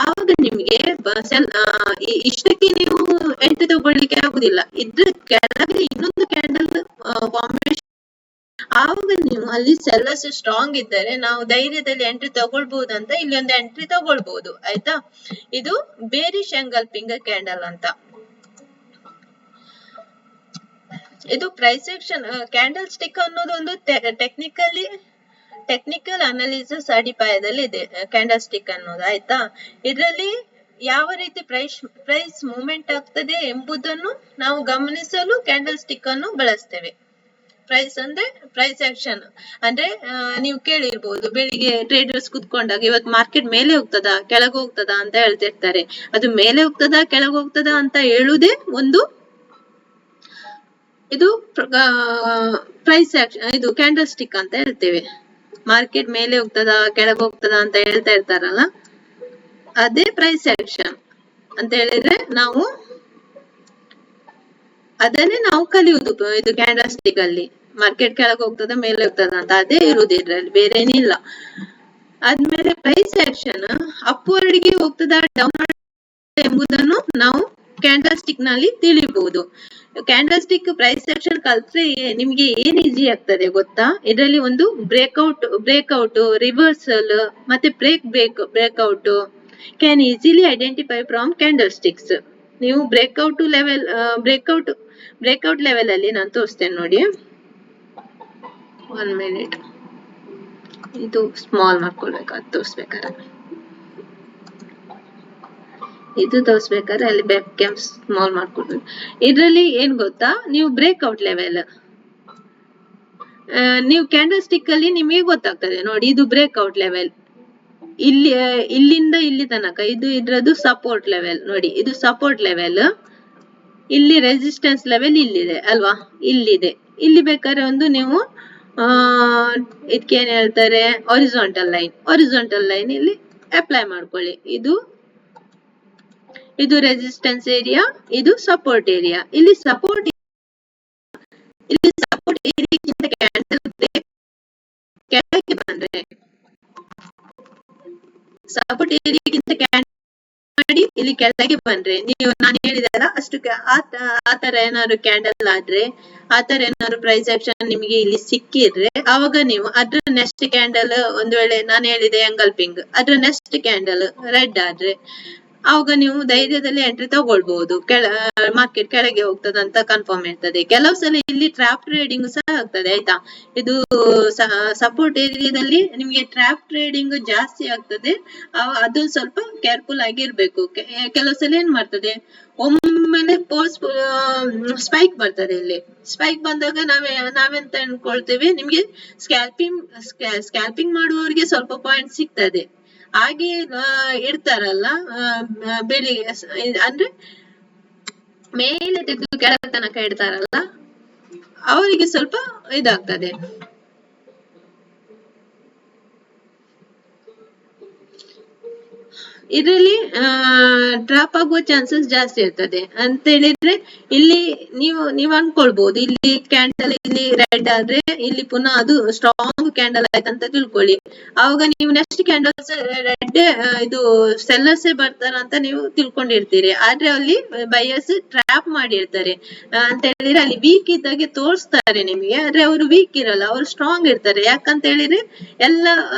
ಆವಾಗ ನಿಮ್ಗೆ ಇಷ್ಟಕ್ಕೆ ನೀವು ಎಂಟ್ರಿ ತಗೊಳ್ಳಿಕ್ಕೆ ಆಗುದಿಲ್ಲ. ಇದ್ರ ಕೆಳಗೆ ಇನ್ನೊಂದು ಕ್ಯಾಂಡಲ್ ಫಾರ್ಮೇಶನ್ ಆವಾಗ ನೀವು ಅಲ್ಲಿ ಸೆಲ್ಲರ್ಸ್ ಸ್ಟ್ರಾಂಗ್ ಇದ್ದಾರೆ, ನಾವು ಧೈರ್ಯದಲ್ಲಿ ಎಂಟ್ರಿ ತಗೊಳ್ಬಹುದು ಅಂತ ಇಲ್ಲಿ ಒಂದು ಎಂಟ್ರಿ ತಗೊಳ್ಬಹುದು. ಆಯ್ತಾ, ಇದು ಬೇರಿಶ್ ಆಂಗಲ್ ಪಿಂಗ್ ಕ್ಯಾಂಡಲ್ ಅಂತ. ಇದು ಪ್ರೈಸ್ ಆಕ್ಷನ್ ಕ್ಯಾಂಡಲ್ ಸ್ಟಿಕ್ ಅನ್ನೋದು ಒಂದು ಟೆಕ್ನಿಕಲ್ ಅನಾಲಿಸಿಸ್ ಅಡಿಪಾಯದಲ್ಲಿ ಇದೆ ಕ್ಯಾಂಡಲ್ ಸ್ಟಿಕ್ ಅನ್ನೋದು. ಆಯ್ತಾ, ಇದರಲ್ಲಿ ಯಾವ ರೀತಿ ಪ್ರೈಸ್ ಮೂವ್ಮೆಂಟ್ ಆಗ್ತದೆ ಎಂಬುದನ್ನು ನಾವು ಗಮನಿಸಲು ಕ್ಯಾಂಡಲ್ ಸ್ಟಿಕ್ ಅನ್ನು ಬಳಸ್ತೇವೆ. ಪ್ರೈಸ್ ಅಂದ್ರೆ ಪ್ರೈಸ್ ಆಕ್ಷನ್ ಅಂದ್ರೆ ನೀವು ಕೇಳಿರ್ಬೋದು, ಬೆಳಿಗ್ಗೆ ಟ್ರೇಡರ್ಸ್ ಕುತ್ಕೊಂಡಾಗ ಇವತ್ತು ಮಾರ್ಕೆಟ್ ಮೇಲೆ ಹೋಗ್ತದಾ ಕೆಳಗೆ ಹೋಗ್ತದಾ ಅಂತ ಹೇಳ್ತಿರ್ತಾರೆ. ಅದು ಮೇಲೆ ಹೋಗ್ತದಾ ಕೆಳಗೆ ಹೋಗ್ತದಾ ಅಂತ ಹೇಳುವುದೇ ಒಂದು ಇದು ಪ್ರೈಸ್ ಆಕ್ಷನ್, ಇದು ಕ್ಯಾಂಡಲ್ ಸ್ಟಿಕ್ ಅಂತ ಹೇಳ್ತೇವೆ. ಮಾರ್ಕೆಟ್ ಮೇಲೆ ಹೋಗ್ತದಾ ಕೆಳಗೆ ಹೋಗ್ತದಾ ಅಂತ ಹೇಳ್ತಾ ಇರ್ತಾರಲ್ಲ, ಅದೇ ಪ್ರೈಸ್ ಆಕ್ಷನ್ ಅಂತ ಹೇಳಿದ್ರೆ ನಾವು ಅದನ್ನೇ ನಾವು ಕಲಿಯುವುದು. ಇದು ಕ್ಯಾಂಡಲ್ ಸ್ಟಿಕ್ ಅಲ್ಲಿ ಮಾರ್ಕೆಟ್ ಕೆಳಗೆ ಹೋಗ್ತದ ಮೇಲೆ ಹೋಗ್ತದ ಅಂತ ಅದೇ ಇರುವುದು, ಇದ್ರಲ್ಲಿ ಬೇರೆ ಏನಿಲ್ಲ. ಆದ್ಮೇಲೆ ಪ್ರೈಸ್ ಆಕ್ಷನ್ ಅಪ್ವರ್ಡ್ ಗೆ ಹೋಗ್ತದ ಡೌನ್ ಎಂಬುದನ್ನು ನಾವು ಕ್ಯಾಂಡಲ್ ಸ್ಟಿಕ್ ನಲ್ಲಿ ತಿಳಿಯಬಹುದು. ಕ್ಯಾಂಡಲ್ ಸ್ಟಿಕ್ ಪ್ರೈಸ್ ಆಕ್ಷನ್ ಕಲ್ತ್ರೆ ನಿಮ್ಗೆ ಏನ್ ಈಸಿ ಆಗ್ತದೆ ಗೊತ್ತಾ, ಇದರಲ್ಲಿ ಒಂದು ಬ್ರೇಕ್ಔಟ್ ರಿವರ್ಸಲ್ ಮತ್ತೆ breakout can easily identify from candle sticks. ನೀವು ಬ್ರೇಕ್ಔಟ್ ಲೆವೆಲ್ ಅಲ್ಲಿ ನಾನು ತೋರಿಸ್ತೇನೆ ನೋಡಿ. 1 ಮಿನಿಟ್, ಇದು ಸ್ಮಾಲ್ ಮಾಡ್ಕೊಳ್ಬೇಕಾದ್ರೆ ತೋರಿಸ್ಬೇಕಾದ್ರೆ ಅಲ್ಲಿ ಬ್ಯಾಕ್ ಕ್ಯಾಮ್ ಸ್ಮಾಲ್ ಮಾಡ್ಕೊಳ್ಬೇಕು. ಇದರಲ್ಲಿ ಏನ್ ಗೊತ್ತಾ, ನೀವು ಬ್ರೇಕ್ಔಟ್ ಲೆವೆಲ್ ನೀವು ಕ್ಯಾಂಡಲ್ ಸ್ಟಿಕ್ ಅಲ್ಲಿ ನಿಮಗೆ ಗೊತ್ತಾಗ್ತದೆ ನೋಡಿ. ಇದು ಬ್ರೇಕ್ಔಟ್ ಲೆವೆಲ್, ಇಲ್ಲಿಂದ ಇಲ್ಲಿ ತನಕ ಇದು ಇದ್ರದ್ದು ಸಪೋರ್ಟ್ ಲೆವೆಲ್ ನೋಡಿ. ಇದು ಸಪೋರ್ಟ್ ಲೆವೆಲ್, ಇಲ್ಲಿ ರೆಸಿಸ್ಟೆನ್ಸ್ ಲೆವೆಲ್ ಇಲ್ಲಿದೆ ಅಲ್ವಾ, ಇಲ್ಲಿದೆ. ಇಲ್ಲಿ ಬೇಕಾದ್ರೆ ಒಂದು ನೀವು ಇದಕ್ಕೇನ್ ಹೇಳ್ತಾರೆ ಹಾರಿಜಾಂಟಲ್ ಲೈನ್ ಇಲ್ಲಿ ಅಪ್ಲೈ ಮಾಡ್ಕೊಳ್ಳಿ. ಇದು ರೆಸಿಸ್ಟೆನ್ಸ್ ಏರಿಯಾ, ಇದು ಸಪೋರ್ಟ್ ಏರಿಯಾ. ಇಲ್ಲಿ ಸಪೋರ್ಟ್ ಏರಿಯಾಕ್ಕಿಂತ ಕ್ಯಾಂಡಲ್ ಕೆಳಗೆ ಬಂದ್ರೆ ಸಪೋರ್ಟ್ ಏರಿಯಾಕ್ಕಿಂತ ಕ್ಯಾಂಡಲ್ ಮಾಡಿ ಇಲ್ಲಿ ಕೆಳಗೆ ಬಂದ್ರೆ ನೀವು ನಾನು ಹೇಳಿದಲ್ಲ ಅಷ್ಟು ಆತರ ಏನಾದ್ರು ಕ್ಯಾಂಡಲ್ ಆದ್ರೆ, ಆತರ ಏನಾದ್ರು ಪ್ರೈಸ್ ಆಕ್ಷನ್ ನಿಮಗೆ ಇಲ್ಲಿ ಸಿಕ್ಕಿದ್ರೆ ಆವಾಗ ನೀವು ಅದ್ರ ನೆಕ್ಸ್ಟ್ ಕ್ಯಾಂಡಲ್ ಒಂದು ವೇಳೆ ನಾನು ಹೇಳಿದೆ ಆಂಗಲ್ ಪಿಂಗ್, ಅದ್ರ ನೆಕ್ಸ್ಟ್ ಕ್ಯಾಂಡಲ್ ರೆಡ್ ಆದ್ರೆ ಆವಾಗ ನೀವು ಧೈರ್ಯದಲ್ಲಿ ಎಂಟ್ರಿ ತಗೊಳ್ಬಹುದು. ಮಾರ್ಕೆಟ್ ಕೆಳಗೆ ಹೋಗ್ತದೆ ಅಂತ ಕನ್ಫರ್ಮ್ ಇರ್ತದೆ. ಕೆಲವು ಸಲ ಇಲ್ಲಿ ಟ್ರಾಪ್ ಟ್ರೇಡಿಂಗ್ ಸಹ ಆಗ್ತದೆ ಆಯ್ತಾ. ಇದು ಸಪೋರ್ಟ್ ಏರಿಯಾದಲ್ಲಿ ನಿಮ್ಗೆ ಟ್ರಾಪ್ ಟ್ರೇಡಿಂಗ್ ಜಾಸ್ತಿ ಆಗ್ತದೆ. ಅದು ಸ್ವಲ್ಪ ಕೇರ್ಫುಲ್ ಆಗಿರ್ಬೇಕು. ಕೆಲವು ಸಲ ಏನ್ ಮಾಡ್ತದೆ, ಒಮ್ಮೆಲೆ ಸ್ಪೈಕ್ ಬರ್ತದೆ. ಇಲ್ಲಿ ಸ್ಪೈಕ್ ಬಂದಾಗ ನಾವೆಂತ ಅನ್ಕೊಳ್ತೇವೆ, ನಿಮ್ಗೆ ಸ್ಕ್ಯಾಲ್ಪಿಂಗ್ ಮಾಡುವವರಿಗೆ ಸ್ವಲ್ಪ ಪಾಯಿಂಟ್ ಸಿಗ್ತದೆ. ಹಾಗೆ ಇಡ್ತಾರಲ್ಲ ಬೆಳಿ ಅಂದ್ರೆ ಮೇಲೆ ತೆಗೆದು ಕೆಳಗೆ ತನಕ ಇಡ್ತಾರಲ್ಲ, ಅವರಿಗೆ ಸ್ವಲ್ಪ ಇದಾಗ್ತದೆ. ಇದರಲ್ಲಿ ಡ್ರಾಪ್ ಆಗುವ ಚಾನ್ಸಸ್ ಜಾಸ್ತಿ ಇರ್ತದೆ ಅಂತ ಹೇಳಿದ್ರೆ, ಇಲ್ಲಿ ನೀವು ಅನ್ಕೊಳ್ಬಹುದು, ಇಲ್ಲಿ ಕ್ಯಾಂಡಲ್ ಇಲ್ಲಿ ರೆಡ್ ಆದ್ರೆ ಇಲ್ಲಿ ಪುನಃ ಅದು ಸ್ಟ್ರಾಂಗ್ ಕ್ಯಾಂಡಲ್ ಆಯ್ತಂತ ತಿಳ್ಕೊಳ್ಳಿ. ಆವಾಗ ನೀವು ನೆಕ್ಸ್ಟ್ ಕ್ಯಾಂಡಲ್ಸ್ ರೆಡ್ ಇದು ಸೆಲ್ಲರ್ಸೇ ಬರ್ತಾರ ಅಂತ ನೀವು ತಿಳ್ಕೊಂಡಿರ್ತೀರಿ. ಆದ್ರೆ ಅಲ್ಲಿ ಬೈಯರ್ಸ್ ಟ್ರ್ಯಾಪ್ ಮಾಡಿರ್ತಾರೆ ಅಂತ ಹೇಳಿದ್ರೆ, ಅಲ್ಲಿ ವೀಕ್ ಇದ್ದಾಗೆ ತೋರಿಸ್ತಾರೆ ನಿಮಗೆ. ಆದ್ರೆ ಅವರು ವೀಕ್ ಇರಲ್ಲ, ಅವರು ಸ್ಟ್ರಾಂಗ್ ಇರ್ತಾರೆ. ಯಾಕಂತ ಹೇಳಿದ್ರೆ ಎಲ್ಲ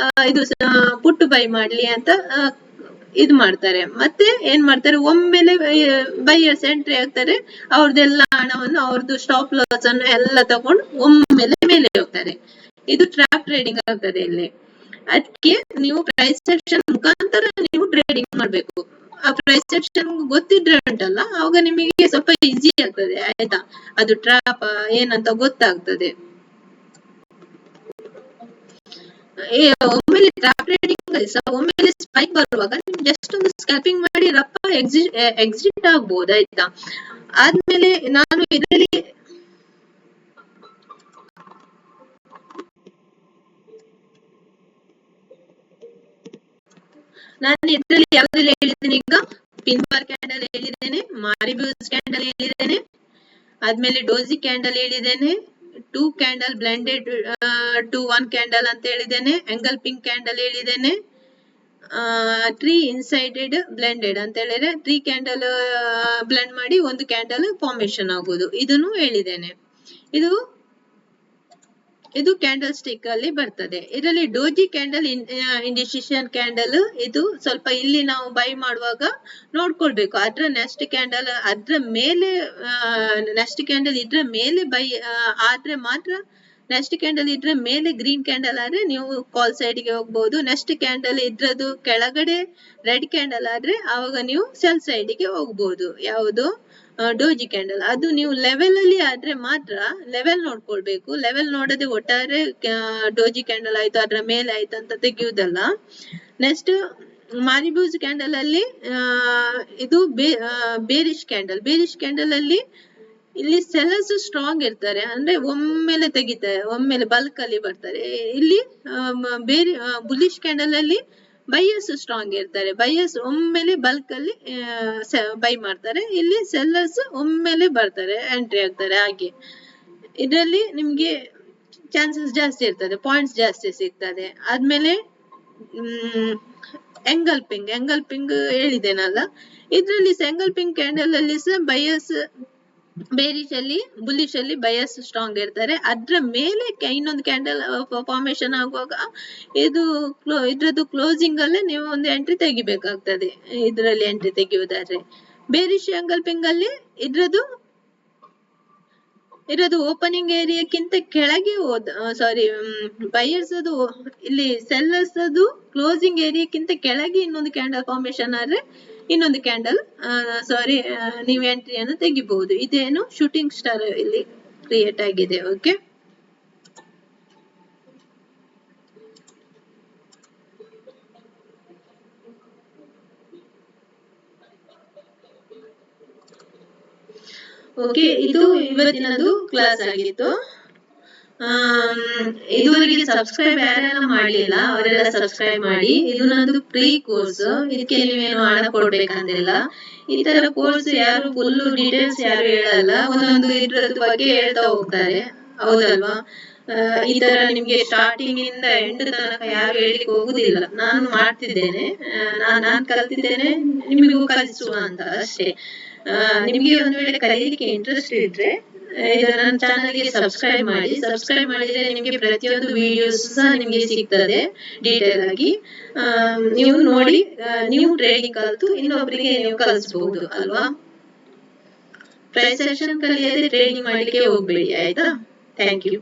ಇದು ಪುಟ್ಟು ಬೈ ಮಾಡ್ಲಿ ಅಂತ ಇದು ಮಾಡ್ತಾರೆ. ಮತ್ತೆ ಏನ್ ಮಾಡ್ತಾರೆ, ಒಮ್ಮೆಲೆ ಬೈಯರ್ಸ್ ಎಂಟ್ರಿ ಆಗ್ತಾರೆ, ಅವ್ರದ್ದೆಲ್ಲ ಹಣವನ್ನು, ಅವ್ರದ್ದು ಸ್ಟಾಪ್ ಲಾಸ್ ಅನ್ನು ಎಲ್ಲ ತಗೊಂಡು ಒಮ್ಮೆಲೆ ಮೇಲೆ ಹೋಗ್ತಾರೆ. ಇದು ಟ್ರಾಪ್ ಟ್ರೇಡಿಂಗ್ ಆಗ್ತದೆ ಇಲ್ಲಿ. ಅದಕ್ಕೆ ನೀವು ಪ್ರೈಸ್ ಸೆಕ್ಷನ್ ಮುಖಾಂತರ ನೀವು ಟ್ರೇಡಿಂಗ್ ಮಾಡ್ಬೇಕು. ಆ ಪ್ರೈಸ್ ಸೆಕ್ಷನ್ ಗೊತ್ತಿದ್ರೆ ಉಂಟಲ್ಲ, ಅವಾಗ ನಿಮಗೆ ಸ್ವಲ್ಪ ಈಸಿ ಆಗ್ತದೆ ಆಯ್ತಾ. ಅದು ಟ್ರಾಪ್ ಏನಂತ ಗೊತ್ತಾಗ್ತದೆ. ಒಮ್ಮೆಲೆ ಟ್ರಾಪ್ ಟ್ರೇಡಿಂಗ್ ಒಮ್ಮೆಲೆ ಸ್ಪೈಕ್ ಬರುವಾಗ ನೀವು ಜಸ್ಟ್ ಒಂದು ಸ್ಕ್ಯಾಲ್ಪಿಂಗ್ ಮಾಡಿ ರಪ್ಪ ಎಕ್ಸಿಟ್ ಆಗ್ಬಹುದು ಆಯ್ತಾ. ಆದ್ಮೇಲೆ ನಾನು ಇದರಲ್ಲಿ ಯಾವ್ದೆಲ್ಲ ಹೇಳಿದ್ದೇನೆ ಈಗ, ಪಿನ್ ಬಾರ್ ಕ್ಯಾಂಡಲ್ ಹೇಳಿದ್ದೇನೆ, ಮಾರಿಬ್ಯೂಸ್ ಕ್ಯಾಂಡಲ್ ಹೇಳಿದ್ದೇನೆ, ಆದ್ಮೇಲೆ ಡೋಜಿ ಕ್ಯಾಂಡಲ್ ಹೇಳಿದ್ದೇನೆ, 2 ಕ್ಯಾಂಡಲ್ ಬ್ಲೆಂಡೆಡ್ 2-1 ಕ್ಯಾಂಡಲ್ ಅಂತ ಹೇಳಿದ್ದೇನೆ, ಎಂಗಲ್ಪಿಂಗ್ ಕ್ಯಾಂಡಲ್ ಹೇಳಿದ್ದೇನೆ, 3 ಇನ್ಸೈಡೆಡ್ ಬ್ಲೆಂಡೆಡ್ ಅಂತ ಹೇಳಿದ್ರೆ 3 ಕ್ಯಾಂಡಲ್ ಬ್ಲೆಂಡ್ ಮಾಡಿ ಒಂದು ಕ್ಯಾಂಡಲ್ ಫಾರ್ಮೇಶನ್ ಆಗುವುದು, ಇದನ್ನು ಹೇಳಿದ್ದೇನೆ. ಇದು ಕ್ಯಾಂಡಲ್ ಸ್ಟಿಕ್ ಅಲ್ಲಿ ಬರ್ತದೆ. ಇದರಲ್ಲಿ ಡೋಜಿ ಕ್ಯಾಂಡಲ್ ಇಂಡಿಸಿಷನ್ ಕ್ಯಾಂಡಲ್, ಇದು ಸ್ವಲ್ಪ ಇಲ್ಲಿ ನಾವು ಬೈ ಮಾಡುವಾಗ ನೋಡ್ಕೊಳ್ಬೇಕು. ಅದ್ರ ನೆಕ್ಸ್ಟ್ ಕ್ಯಾಂಡಲ್ ಅದ್ರ ಮೇಲೆ ನೆಕ್ಸ್ಟ್ ಕ್ಯಾಂಡಲ್ ಇದ್ರ ಮೇಲೆ ಬೈ ಆದ್ರೆ ಮಾತ್ರ, ನೆಕ್ಸ್ಟ್ ಕ್ಯಾಂಡಲ್ ಇದ್ರ ಮೇಲೆ ಗ್ರೀನ್ ಕ್ಯಾಂಡಲ್ ಆದ್ರೆ ನೀವು ಕಾಲ್ ಸೈಡ್ ಗೆ ಹೋಗ್ಬಹುದು. ನೆಕ್ಸ್ಟ್ ಕ್ಯಾಂಡಲ್ ಇದ್ರದ್ದು ಕೆಳಗಡೆ ರೆಡ್ ಕ್ಯಾಂಡಲ್ ಆದ್ರೆ ಆವಾಗ ನೀವು ಸೆಲ್ ಸೈಡ್ ಗೆ ಹೋಗ್ಬಹುದು. ಯಾವುದು ಡೋಜಿ ಕ್ಯಾಂಡಲ್. ಅದು ನೀವು ಲೆವೆಲ್ ಅಲ್ಲಿ ಆದ್ರೆ ಮಾತ್ರ ಲೆವೆಲ್ ನೋಡ್ಕೊಳ್ಬೇಕು. ಲೆವೆಲ್ ನೋಡದೆ ಒಟ್ಟಾರೆ ಡೋಜಿ ಕ್ಯಾಂಡಲ್ ಆಯ್ತು ಅದ್ರ ಮೇಲೆ ಆಯ್ತು ಅಂತ ತೆಗೆಯುವುದಲ್ಲ. ನೆಕ್ಸ್ಟ್ ಮಾರಿಬ್ಯೂಸ್ ಕ್ಯಾಂಡಲ್ ಅಲ್ಲಿ ಇದು ಬೇರಿಶ್ ಕ್ಯಾಂಡಲ್ ಅಲ್ಲಿ ಇಲ್ಲಿ ಸೆಲ್ಲರ್ಸ್ ಸ್ಟ್ರಾಂಗ್ ಇರ್ತಾರೆ, ಅಂದ್ರೆ ಒಮ್ಮೆಲೆ ತೆಗಿತಾರೆ, ಒಮ್ಮೆಲೆ ಬಲ್ಕ್ ಅಲ್ಲಿ ಬರ್ತಾರೆ. ಇಲ್ಲಿ ಬುಲಿಶ್ ಕ್ಯಾಂಡಲ್ ಅಲ್ಲಿ ಬೈಯರ್ಸ್ ಸ್ಟ್ರಾಂಗ್ ಇರ್ತಾರೆ, ಬೈಯರ್ಸ್ ಒಮ್ಮೆಲೆ ಬಲ್ಕ್ ಅಲ್ಲಿ ಬೈ ಮಾಡ್ತಾರೆ. ಇಲ್ಲಿ ಸೆಲ್ಲರ್ಸ್ ಒಮ್ಮೆಲೆ ಬರ್ತಾರೆ, ಎಂಟ್ರಿ ಆಗ್ತಾರೆ. ಹಾಗೆ ಇದರಲ್ಲಿ ನಿಮ್ಗೆ ಚಾನ್ಸಸ್ ಜಾಸ್ತಿ ಇರ್ತದೆ, ಪಾಯಿಂಟ್ಸ್ ಜಾಸ್ತಿ ಸಿಗ್ತದೆ. ಆದ್ಮೇಲೆ ಎಂಗಲ್ಪಿಂಗ್ ಹೇಳಿದ್ದೇನಲ್ಲ, ಇದ್ರಲ್ಲಿ ಎಂಗಲ್ಪಿಂಗ್ ಕ್ಯಾಂಡಲ್ ಅಲ್ಲಿ ಸಹ ಬೈಯರ್ಸ್ ಬೇರಿಶ್ ಅಲ್ಲಿ ಬುಲಿಶ್ ಅಲ್ಲಿ ಬೈಯರ್ಸ್ ಸ್ಟ್ರಾಂಗ್ ಇರ್ತಾರೆ. ಅದ್ರ ಮೇಲೆ ಇನ್ನೊಂದು ಕ್ಯಾಂಡಲ್ ಫಾರ್ಮೇಶನ್ ಆಗುವಾಗ ಇದ್ರದ್ದು ಕ್ಲೋಸಿಂಗ್ ಅಲ್ಲೇ ನೀವು ಒಂದು ಎಂಟ್ರಿ ತೆಗಿಬೇಕಾಗ್ತದೆ. ಇದರಲ್ಲಿ ಎಂಟ್ರಿ ತೆಗೆಯುವುದಾದ್ರೆ ಬೇರಿಶ್ ಎಂಗಲ್ಪಿಂಗ್ ಅಲ್ಲಿ ಇದ್ರದ್ದು ಓಪನಿಂಗ್ ಏರಿಯಾಕ್ಕಿಂತ ಕೆಳಗೆ ಬೈಯರ್ಸ್ ಅದು ಇಲ್ಲಿ ಸೆಲ್ಲರ್ಸ್ ಅದು ಕ್ಲೋಸಿಂಗ್ ಏರಿಯಾಕ್ಕಿಂತ ಕೆಳಗೆ ಇನ್ನೊಂದು ಕ್ಯಾಂಡಲ್ ಫಾರ್ಮೇಶನ್ ಆದ್ರೆ ಇನ್ನೊಂದು ಕ್ಯಾಂಡಲ್ ನೀವು ಎಂಟ್ರಿಯನ್ನು ತೆಗಿಬಹುದು. ಇದೇನು ಶೂಟಿಂಗ್ ಸ್ಟಾರ್ ಇಲ್ಲಿ ಕ್ರಿಯೇಟ್ ಆಗಿದೆ. ಓಕೆ, ಇದು ಇವತ್ತಿನದು ಕ್ಲಾಸ್ ಆಗಿತ್ತು. ಇದುವರೆಗೆ ಸಬ್ಸ್ಕ್ರೈಬ್ ಯಾರೆಲ್ಲ ಮಾಡ್ಲಿಲ್ಲ ಅವರೆಲ್ಲ ಸಬ್ಸ್ಕ್ರೈಬ್ ಮಾಡಿ. ಇದು ನಂದು ಫ್ರೀ ಕೋರ್ಸ್, ಇದಕ್ಕೆ ನೀವೇನು ಹಣ ಕೊಡ್ಬೇಕಂತಿಲ್ಲ. ಈ ತರ ಕೋರ್ಸ್ ಯಾರು ಫುಲ್ ಡೀಟೇಲ್ಸ್ ಯಾರು ಹೇಳಲ್ಲ, ಒಂದೊಂದು ಇದ್ರದ್ದು ಬಗ್ಗೆ ಹೇಳ್ತಾ ಹೋಗ್ತಾರೆ, ಹೌದಲ್ವಾ. ಈ ತರ ನಿಮ್ಗೆ ಸ್ಟಾರ್ಟಿಂಗ್ ಇಂದ ಎಂಡ್ ತನಕ ಯಾರು ಹೇಳಿಕ್ ಹೋಗುದಿಲ್ಲ. ನಾನು ಮಾಡ್ತಿದ್ದೇನೆ, ನಾನು ಕಲ್ತಿದ್ದೇನೆ, ನಿಮಗೂ ಕಲಿಸುವ ಅಂತ ಅಷ್ಟೇ. ನಿಮ್ಗೆ ಒಂದು ವೇಳೆ ಕಲೀಲಿಕ್ಕೆ ಇಂಟ್ರೆಸ್ಟ್ ಇದ್ರೆ ನನ್ನ ಚಾನಲ್ಗೆ ಸಬ್ಸ್ಕ್ರೈಬ್ ಮಾಡಿದ್ರೆ ನಿಮಗೆ ಪ್ರತಿಯೊಂದು ವಿಡಿಯೋಸ್ ಸಹ ನಿಮಗೆ ಸಿಗ್ತದೆ ಡೀಟೇಲ್ ಆಗಿ. ನೀವು ನೋಡಿ ನೀವು ಟ್ರೇಡಿಂಗ್ ಕಲಿತು ಇನ್ನೊಬ್ಬರಿಗೆ ನೀವು ಕಲಿಸಬಹುದು ಅಲ್ವಾ. ಪ್ರೈಸ್ ಆಕ್ಷನ್ ಕಲಿಯದೆ ಟ್ರೇಡಿಂಗ್ ಮಾಡ್ಲಿಕ್ಕೆ ಹೋಗ್ಬೇಡಿ ಆಯ್ತಾ. Thank you.